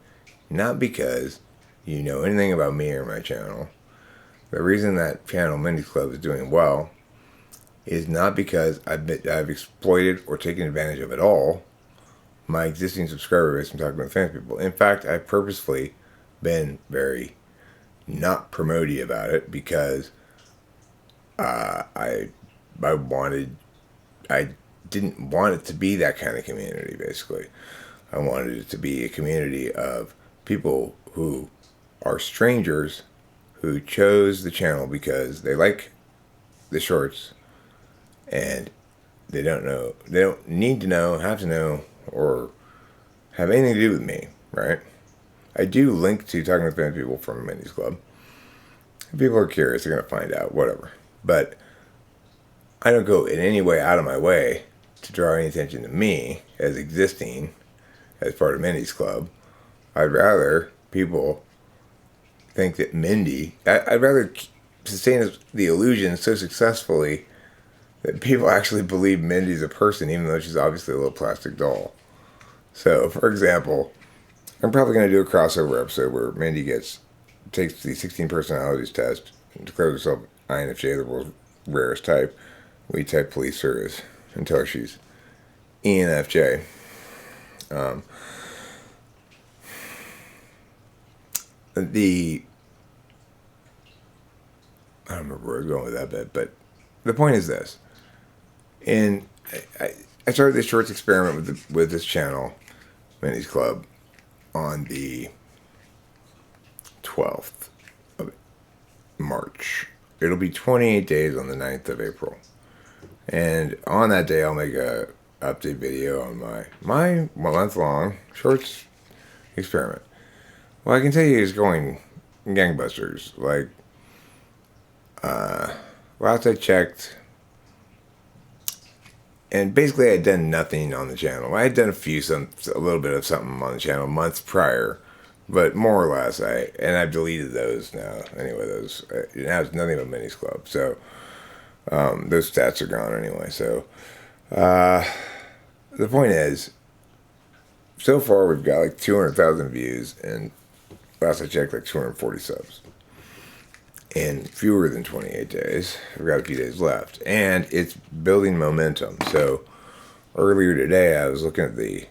not because you know anything about me or my channel. The reason that channel Mindy's Club is doing well is not because I've exploited or taken advantage of at all my existing subscriber base from talking with famous people. In fact, I've purposefully been very not promoty about it because I didn't want it to be that kind of community, basically. I wanted it to be a community of people who are strangers who chose the channel because they like the shorts and they don't need to know, have to know, or have anything to do with me, right? I do link to talking with famous people from Mindy's Club. If people are curious, they're going to find out, whatever. But I don't go in any way out of my way to draw any attention to me as existing as part of Mindy's Club. I'd rather people think that I'd rather sustain the illusion so successfully that people actually believe Mindy's a person, even though she's obviously a little plastic doll. So, for example, I'm probably going to do a crossover episode where Mindy takes the 16 personalities test and declares herself INFJ, the world's rarest type. We type police her until her she's ENFJ. I don't remember where I was going with that bit, but the point is this. And I started this shorts experiment with this channel, Mindy's Club, on the 12th of March. It'll be 28 days on the 9th of April. And on that day, I'll make a update video on my month-long shorts experiment. Well, I can tell you it's going gangbusters. Like, last I checked, and basically I had done nothing on the channel. I had done a little bit of something on the channel months prior, but more or less I've deleted those now. Anyway, now it's nothing but Mindy's Club. So Those stats are gone anyway. So the point is, so far we've got like 200,000 views, and last I checked, like 240 subs in fewer than 28 days. We've got a few days left, and it's building momentum. So earlier today, I was looking at the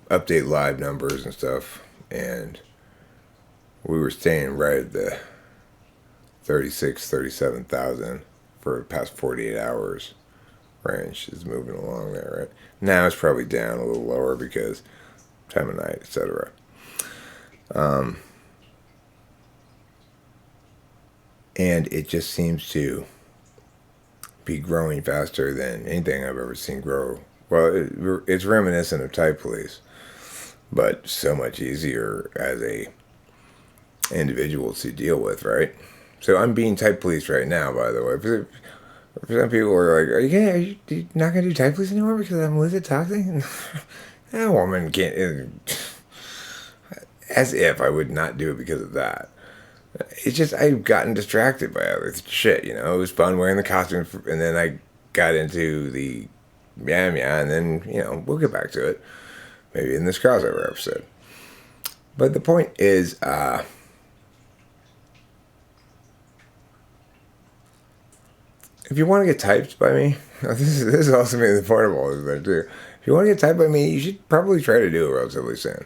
update live numbers and stuff, and we were staying right at the 37,000 for the past 48 hours range. Is moving along there, right? Now it's probably down a little lower because time of night, etc. And it just seems to be growing faster than anything I've ever seen grow. Well, it's reminiscent of Type Police, but so much easier as a individual to deal with, right? So I'm being Type Police right now, by the way. For some people are like, are you not going to do Type Police anymore because I'm Lizard Toxic? That woman can't... As if I would not do it because of that. It's just I've gotten distracted by other shit, you know. It was fun wearing the costume, and then I got into the and then, you know, we'll get back to it. Maybe in this crossover episode. But the point is, if you want to get typed by me, this is also maybe the point of all this thing too. If you want to get typed by me, you should probably try to do it relatively soon.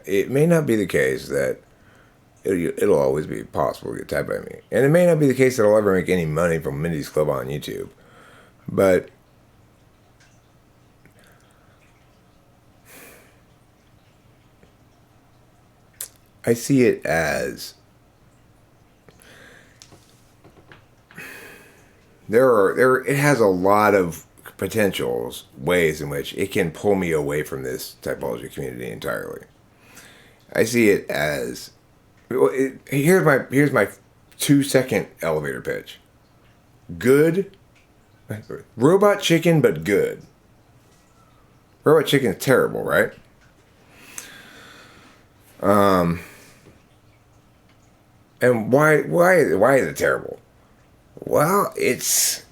It may not be the case that it'll always be possible to get typed by me. And it may not be the case that I'll ever make any money from Mindy's Club on YouTube. But I see it as it has a lot of potentials, ways in which it can pull me away from this typology community entirely. I see it as here's my 2-second elevator pitch. Good. Robot chicken, but good. Robot chicken is terrible, right? And why is it terrible? Well, it's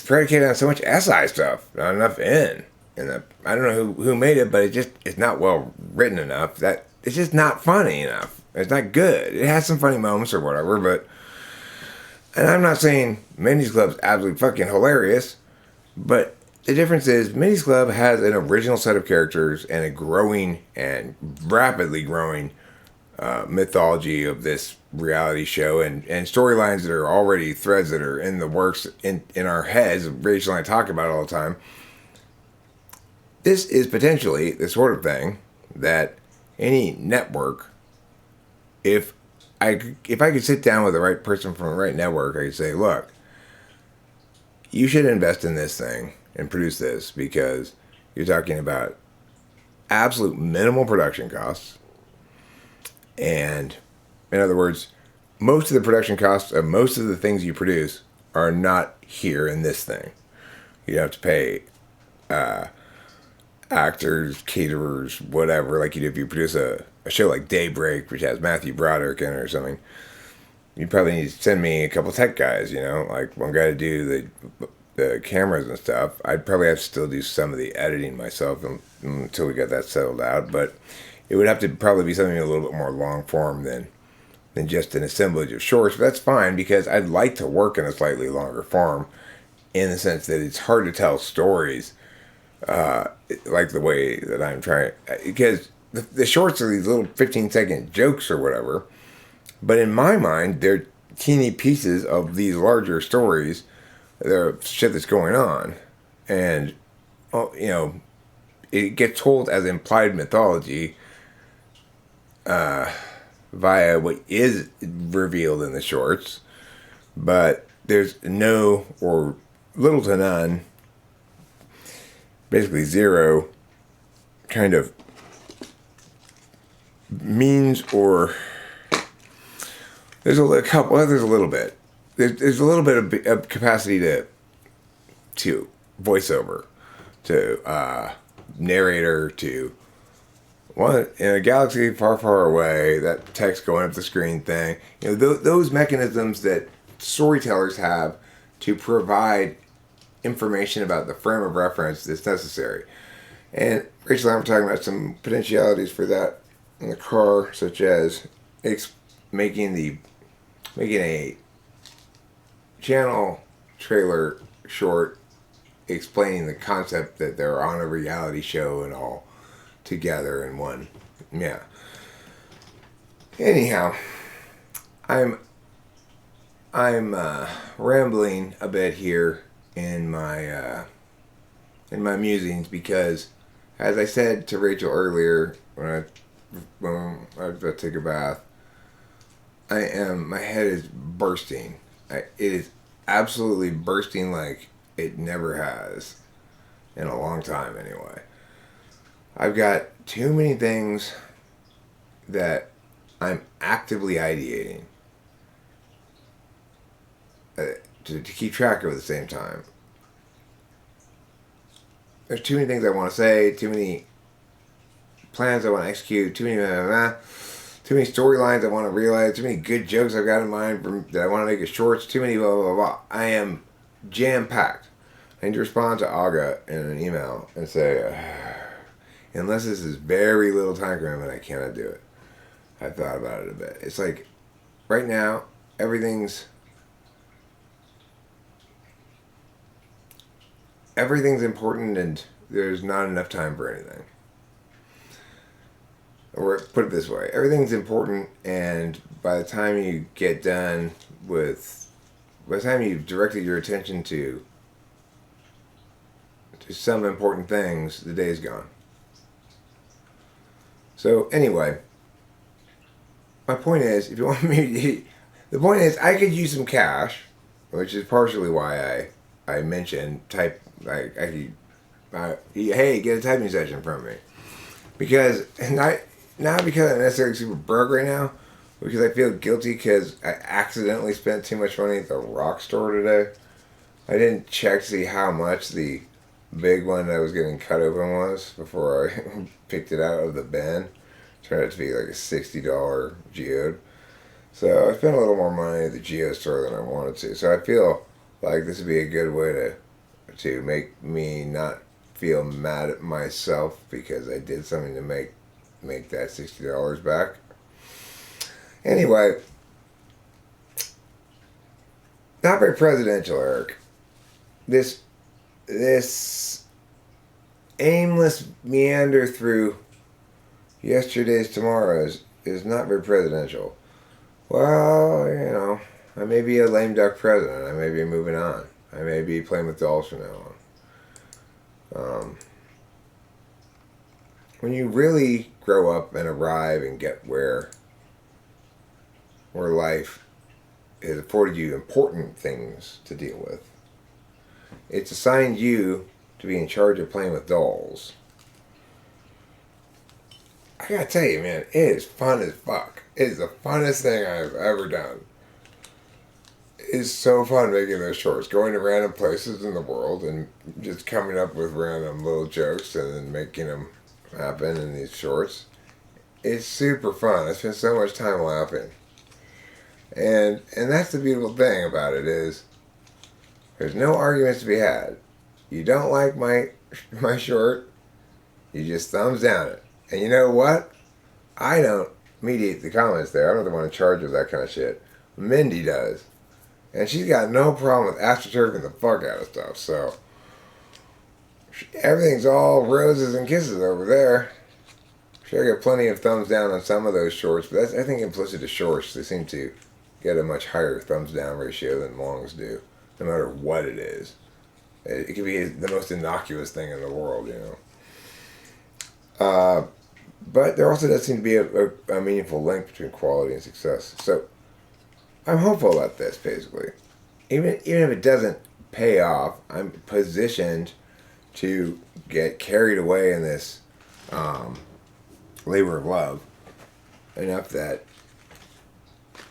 predicated on so much SI stuff, not enough N. And I don't know who made it, but it's not well written enough. That it's just not funny enough. It's not good. It has some funny moments or whatever, but... And I'm not saying Mindy's Club's absolutely fucking hilarious, but the difference is Mindy's Club has an original set of characters and a growing and rapidly growing mythology of this reality show and storylines that are already threads that are in the works in our heads. Rachel and I talk about it all the time. This is potentially the sort of thing that any network, if I could sit down with the right person from the right network, I could say, look, you should invest in this thing and produce this because you're talking about absolute minimal production costs. And in other words, most of the production costs of most of the things you produce are not here in this thing. You have to pay actors, caterers, whatever, like you do if you produce a show like Daybreak, which has Matthew Broderick in it or something. You probably need to send me a couple tech guys, you know, like one guy to do the cameras and stuff. I'd probably have to still do some of the editing myself until we got that settled out, but it would have to probably be something a little bit more long form than just an assemblage of shorts. But that's fine because I'd like to work in a slightly longer form in the sense that it's hard to tell stories like the way that I'm trying. Because the shorts are these little 15-second jokes or whatever. But in my mind, they're teeny pieces of these larger stories. The shit that's going on. And, you know, it gets told as implied mythology via what is revealed in the shorts, but there's no or little to none, basically zero kind of means or there's a little bit. There's a little bit of capacity to voiceover, to narrator, to in a galaxy far, far away, that text going up the screen thing. You know, those mechanisms that storytellers have to provide information about the frame of reference that's necessary. And Rachel and I were talking about some potentialities for that in the car, such as making a channel trailer short explaining the concept that they're on a reality show and all together in one. Yeah. Anyhow, I'm rambling a bit here in my musings because, as I said to Rachel earlier when I was about to take a bath, my head is bursting. It is absolutely bursting like it never has in a long time anyway. I've got too many things that I'm actively ideating to keep track of at the same time. There's too many things I want to say, too many plans I want to execute, too many storylines I want to realize, too many good jokes I've got in mind that I want to make as shorts, too many blah, blah, blah. I am jam-packed. I need to respond to Aga in an email and say, unless this is very little time commitment, I cannot do it. I thought about it a bit. It's like, right now, everything's important and there's not enough time for anything. Or put it this way, everything's important, and by the time you get done by the time you've directed your attention to some important things, the day's gone. So anyway, my point is, if you want me the point is, I could use some cash, which is partially why I mentioned hey, get a typing session from me. Because, not because I'm necessarily super broke right now, because I feel guilty because I accidentally spent too much money at the rock store today. I didn't check to see how much the big one that was getting cut open was before I picked it out of the bin. Turned out to be like a $60 geode. So I spent a little more money at the geode store than I wanted to. So I feel like this would be a good way to make me not feel mad at myself because I did something to make that $60 back. Anyway, not very presidential, Eric. This aimless meander through yesterday's tomorrows is not very presidential. Well, I may be a lame duck president. I may be moving on. I may be playing with dolls from now on. When you really grow up and arrive and get where life has afforded you important things to deal with, it's assigned you to be in charge of playing with dolls. I gotta tell you, man, it is fun as fuck. It is the funnest thing I've ever done. It's so fun making those shorts, going to random places in the world and just coming up with random little jokes and then making them happen in these shorts. It's super fun. I spend so much time laughing. And that's the beautiful thing about it is there's no arguments to be had. You don't like my short, you just thumbs down it. And you know what? I don't mediate the comments there. I'm not the one in charge of that kind of shit. Mindy does. And she's got no problem with astroturfing the fuck out of stuff. So everything's all roses and kisses over there. Sure, I got plenty of thumbs down on some of those shorts, but that's, I think, implicit to shorts. They seem to get a much higher thumbs down ratio than longs do, no matter what it is. It could be the most innocuous thing in the world, But there also does seem to be a meaningful link between quality and success. So I'm hopeful about this, basically. Even if it doesn't pay off, I'm positioned to get carried away in this labor of love enough that,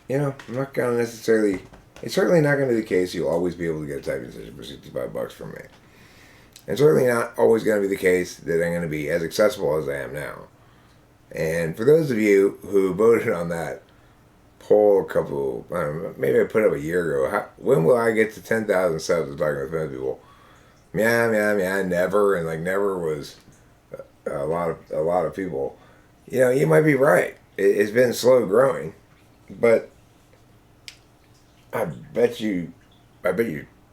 I'm not going to necessarily... It's certainly not going to be the case you'll always be able to get a typing session for $65 from me. And certainly not always going to be the case that I'm going to be as accessible as I am now. And for those of you who voted on that poll a couple, I don't know, maybe I put up a year ago. When will I get to 10,000 subs of Talking with Famous People? Yeah, never, and like never was a lot of people. You know, you might be right. It's been slow growing, but I bet you,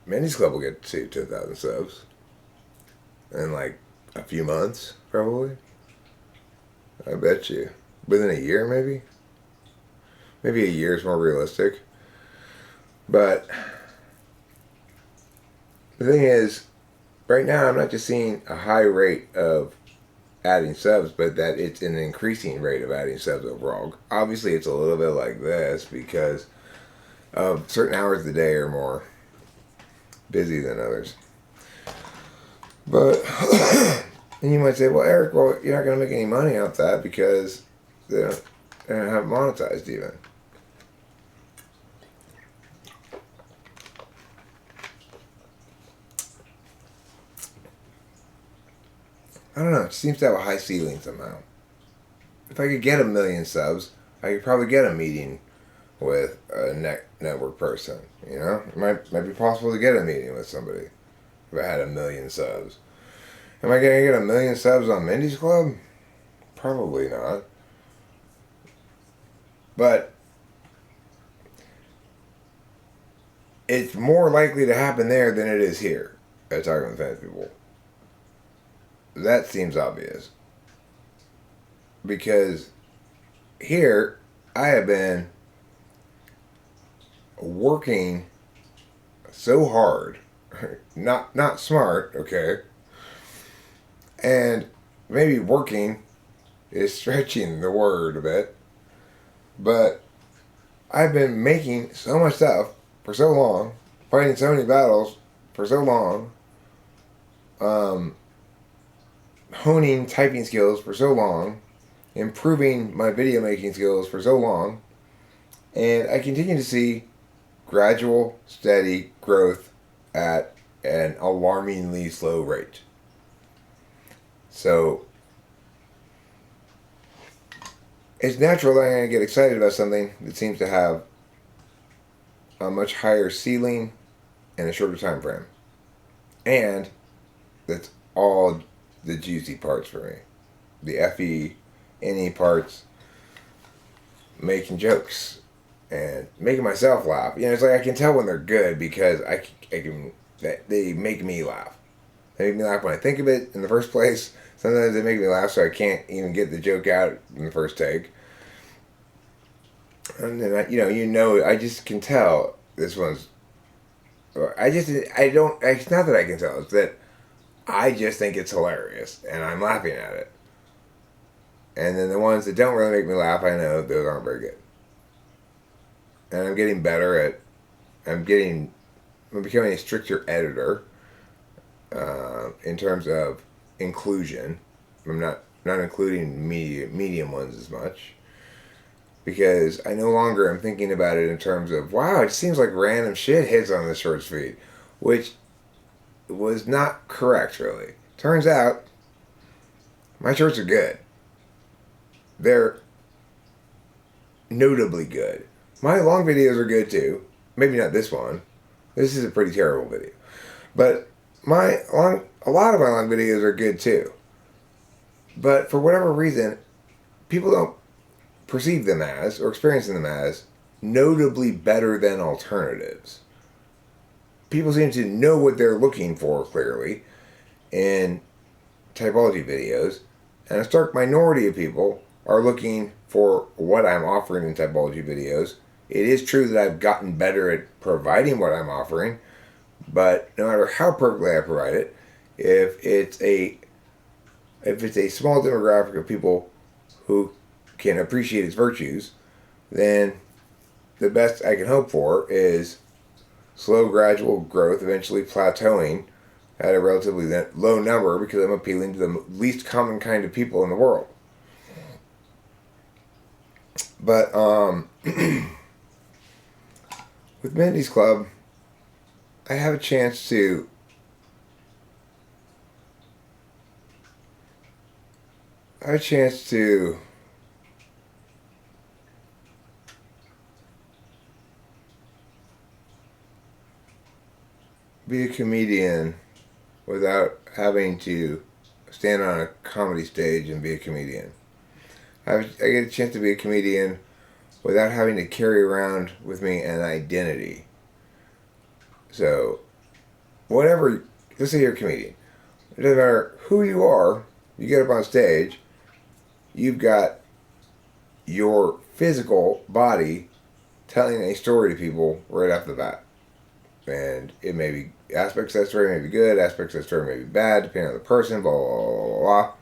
Men's Club will get to 10,000 subs in like a few months, probably. I bet you within a year, maybe a year is more realistic. But the thing is, right now I'm not just seeing a high rate of adding subs, but that it's an increasing rate of adding subs overall. Obviously, it's a little bit like this because of certain hours of the day are more busy than others. But and you might say, well, Eric, well, you're not going to make any money off that because they don't have monetized even. I don't know. It seems to have a high ceiling somehow. If I could get 1 million subs, I could probably get a meeting with a network person. You know, it might be possible to get a meeting with somebody if I had 1 million subs. Am I gonna get 1 million subs on Mindy's Club? Probably not. But it's more likely to happen there than it is here at Talking with Famous People. That seems obvious. Because here, I have been working so hard, not smart, okay, and maybe working is stretching the word a bit, but I've been making so much stuff for so long, fighting so many battles for so long, honing typing skills for so long, improving my video making skills for so long, and I continue to see gradual, steady growth at an alarmingly slow rate. So it's natural that I'm going to get excited about something that seems to have a much higher ceiling and a shorter time frame. And that's all the juicy parts for me. The FE, parts, making jokes and making myself laugh. You know, it's like I can tell when they're good because I can they make me laugh. They make me laugh when I think of it in the first place. Sometimes they make me laugh so I can't even get the joke out in the first take. And then I just can tell this one's. I don't. It's not that I can tell. It's that I just think it's hilarious and I'm laughing at it. And then the ones that don't really make me laugh, I know those aren't very good. And I'm getting better at. I'm becoming a stricter editor. In terms of inclusion, I'm not including medium ones as much because I no longer am thinking about it in terms of wow, it seems like random shit hits on the shorts feed, which was not correct really. Turns out my shorts are good. They're notably good. My long videos are good too. Maybe not this one. This is a pretty terrible video, but a lot of my long videos are good too. But for whatever reason, people don't perceive them as, or experience them as, notably better than alternatives. People seem to know what they're looking for clearly in typology videos, and a stark minority of people are looking for what I'm offering in typology videos. It is true that I've gotten better at providing what I'm offering, but no matter how perfectly I provide it, if it's a small demographic of people who can appreciate its virtues, then the best I can hope for is slow, gradual growth, eventually plateauing at a relatively low number because I'm appealing to the least common kind of people in the world. But with Mindy's Club, I have a chance to be a comedian without having to stand on a comedy stage and be a comedian. I get a chance to be a comedian without having to carry around with me an identity. So, whatever, let's say you're a comedian. It doesn't matter who you are, you get up on stage, you've got your physical body telling a story to people right off the bat. And it may be, aspects of that story may be good, aspects of that story may be bad, depending on the person, blah, blah, blah, blah, blah.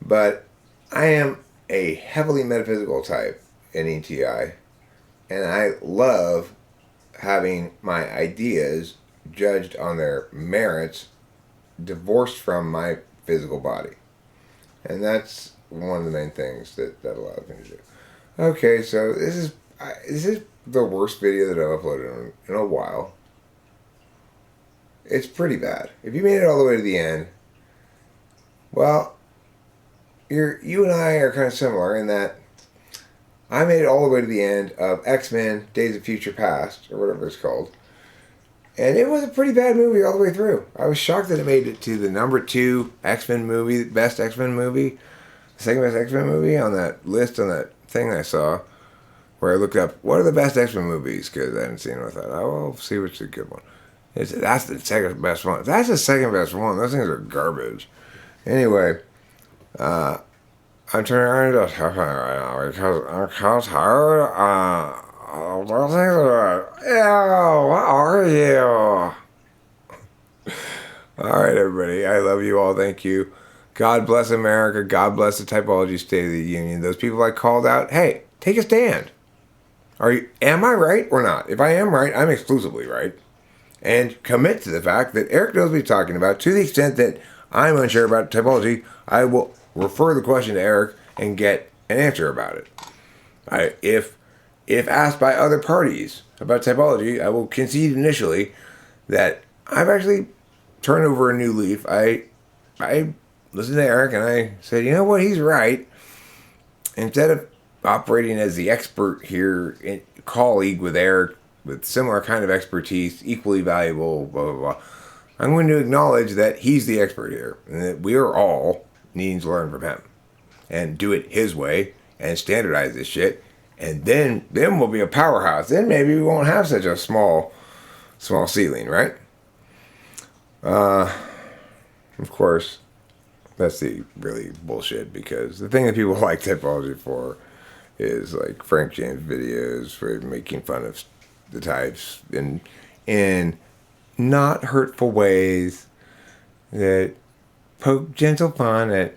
But I am a heavily metaphysical type in ETI, and I love having my ideas judged on their merits, divorced from my physical body. And that's one of the main things that allows me to do. Okay, so this is the worst video that I've uploaded in a while. It's pretty bad. If you made it all the way to the end, well, you and I are kind of similar in that I made it all the way to the end of X-Men Days of Future Past, or whatever it's called. And it was a pretty bad movie all the way through. I was shocked that it made it to the number 2 X-Men movie, best X-Men movie, the second best X-Men movie on that list, on that thing I saw, where I looked up, what are the best X-Men movies? Because I hadn't seen it. I thought, oh, we'll see which is a good one. That's the second best one. That's the second best one. Those things are garbage. Anyway, I'm turning around and just, because I'm tired. Those things are, ew, how are you? All right, everybody. I love you all. Thank you. God bless America. God bless the Typology State of the Union. Those people I called out, hey, take a stand. Am I right or not? If I am right, I'm exclusively right. And commit to the fact that Eric knows what he's talking about. To the extent that I'm unsure about typology, I will refer the question to Eric and get an answer about it. If asked by other parties about typology, I will concede initially that I've actually turned over a new leaf. I listened to Eric and I said, you know what, he's right. Instead of operating as the expert here, colleague with Eric, with similar kind of expertise, equally valuable, blah, blah, blah, I'm going to acknowledge that he's the expert here, and that we are all needing to learn from him, and do it his way, and standardize this shit, and then we'll be a powerhouse. Then maybe we won't have such a small ceiling, right? Of course, that's the really bullshit, because the thing that people like typology for is like Frank James videos for making fun of the types in not hurtful ways that poke gentle fun at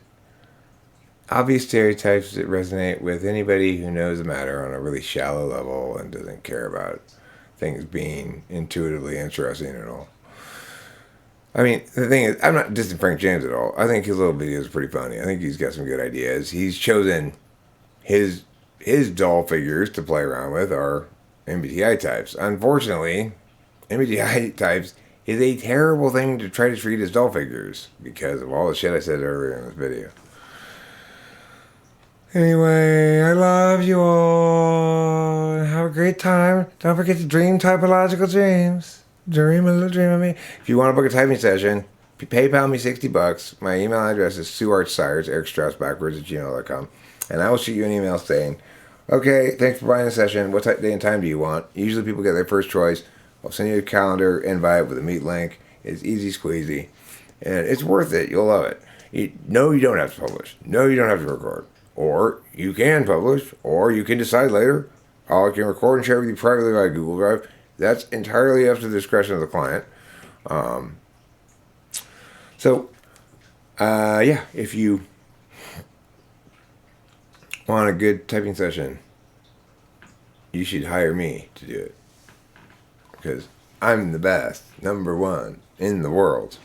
obvious stereotypes that resonate with anybody who knows the matter on a really shallow level and doesn't care about things being intuitively interesting at all. I mean, the thing is, I'm not dissing Frank James at all. I think his little videos are pretty funny. I think he's got some good ideas. He's chosen his doll figures to play around with are MBTI types. Unfortunately, MBTI types is a terrible thing to try to treat as doll figures because of all the shit I said earlier in this video. Anyway, I love you all. Have a great time. Don't forget to dream typological dreams. Dream a little dream of me. If you want to book a typing session, PayPal me $60. My email address is ssuartscire, eric_strauss_@gmail.com. And I will shoot you an email saying, okay, thanks for buying a session. What day and time do you want? Usually people get their first choice. I'll send you a calendar invite with a meet link. It's easy squeezy. And it's worth it. You'll love it. No, you don't have to publish. No, you don't have to record. Or you can publish. Or you can decide later. I can record and share with you privately via Google Drive. That's entirely up to the discretion of the client. Yeah, if you want a good typing session, you should hire me to do it. Because I'm the best, #1 in the world.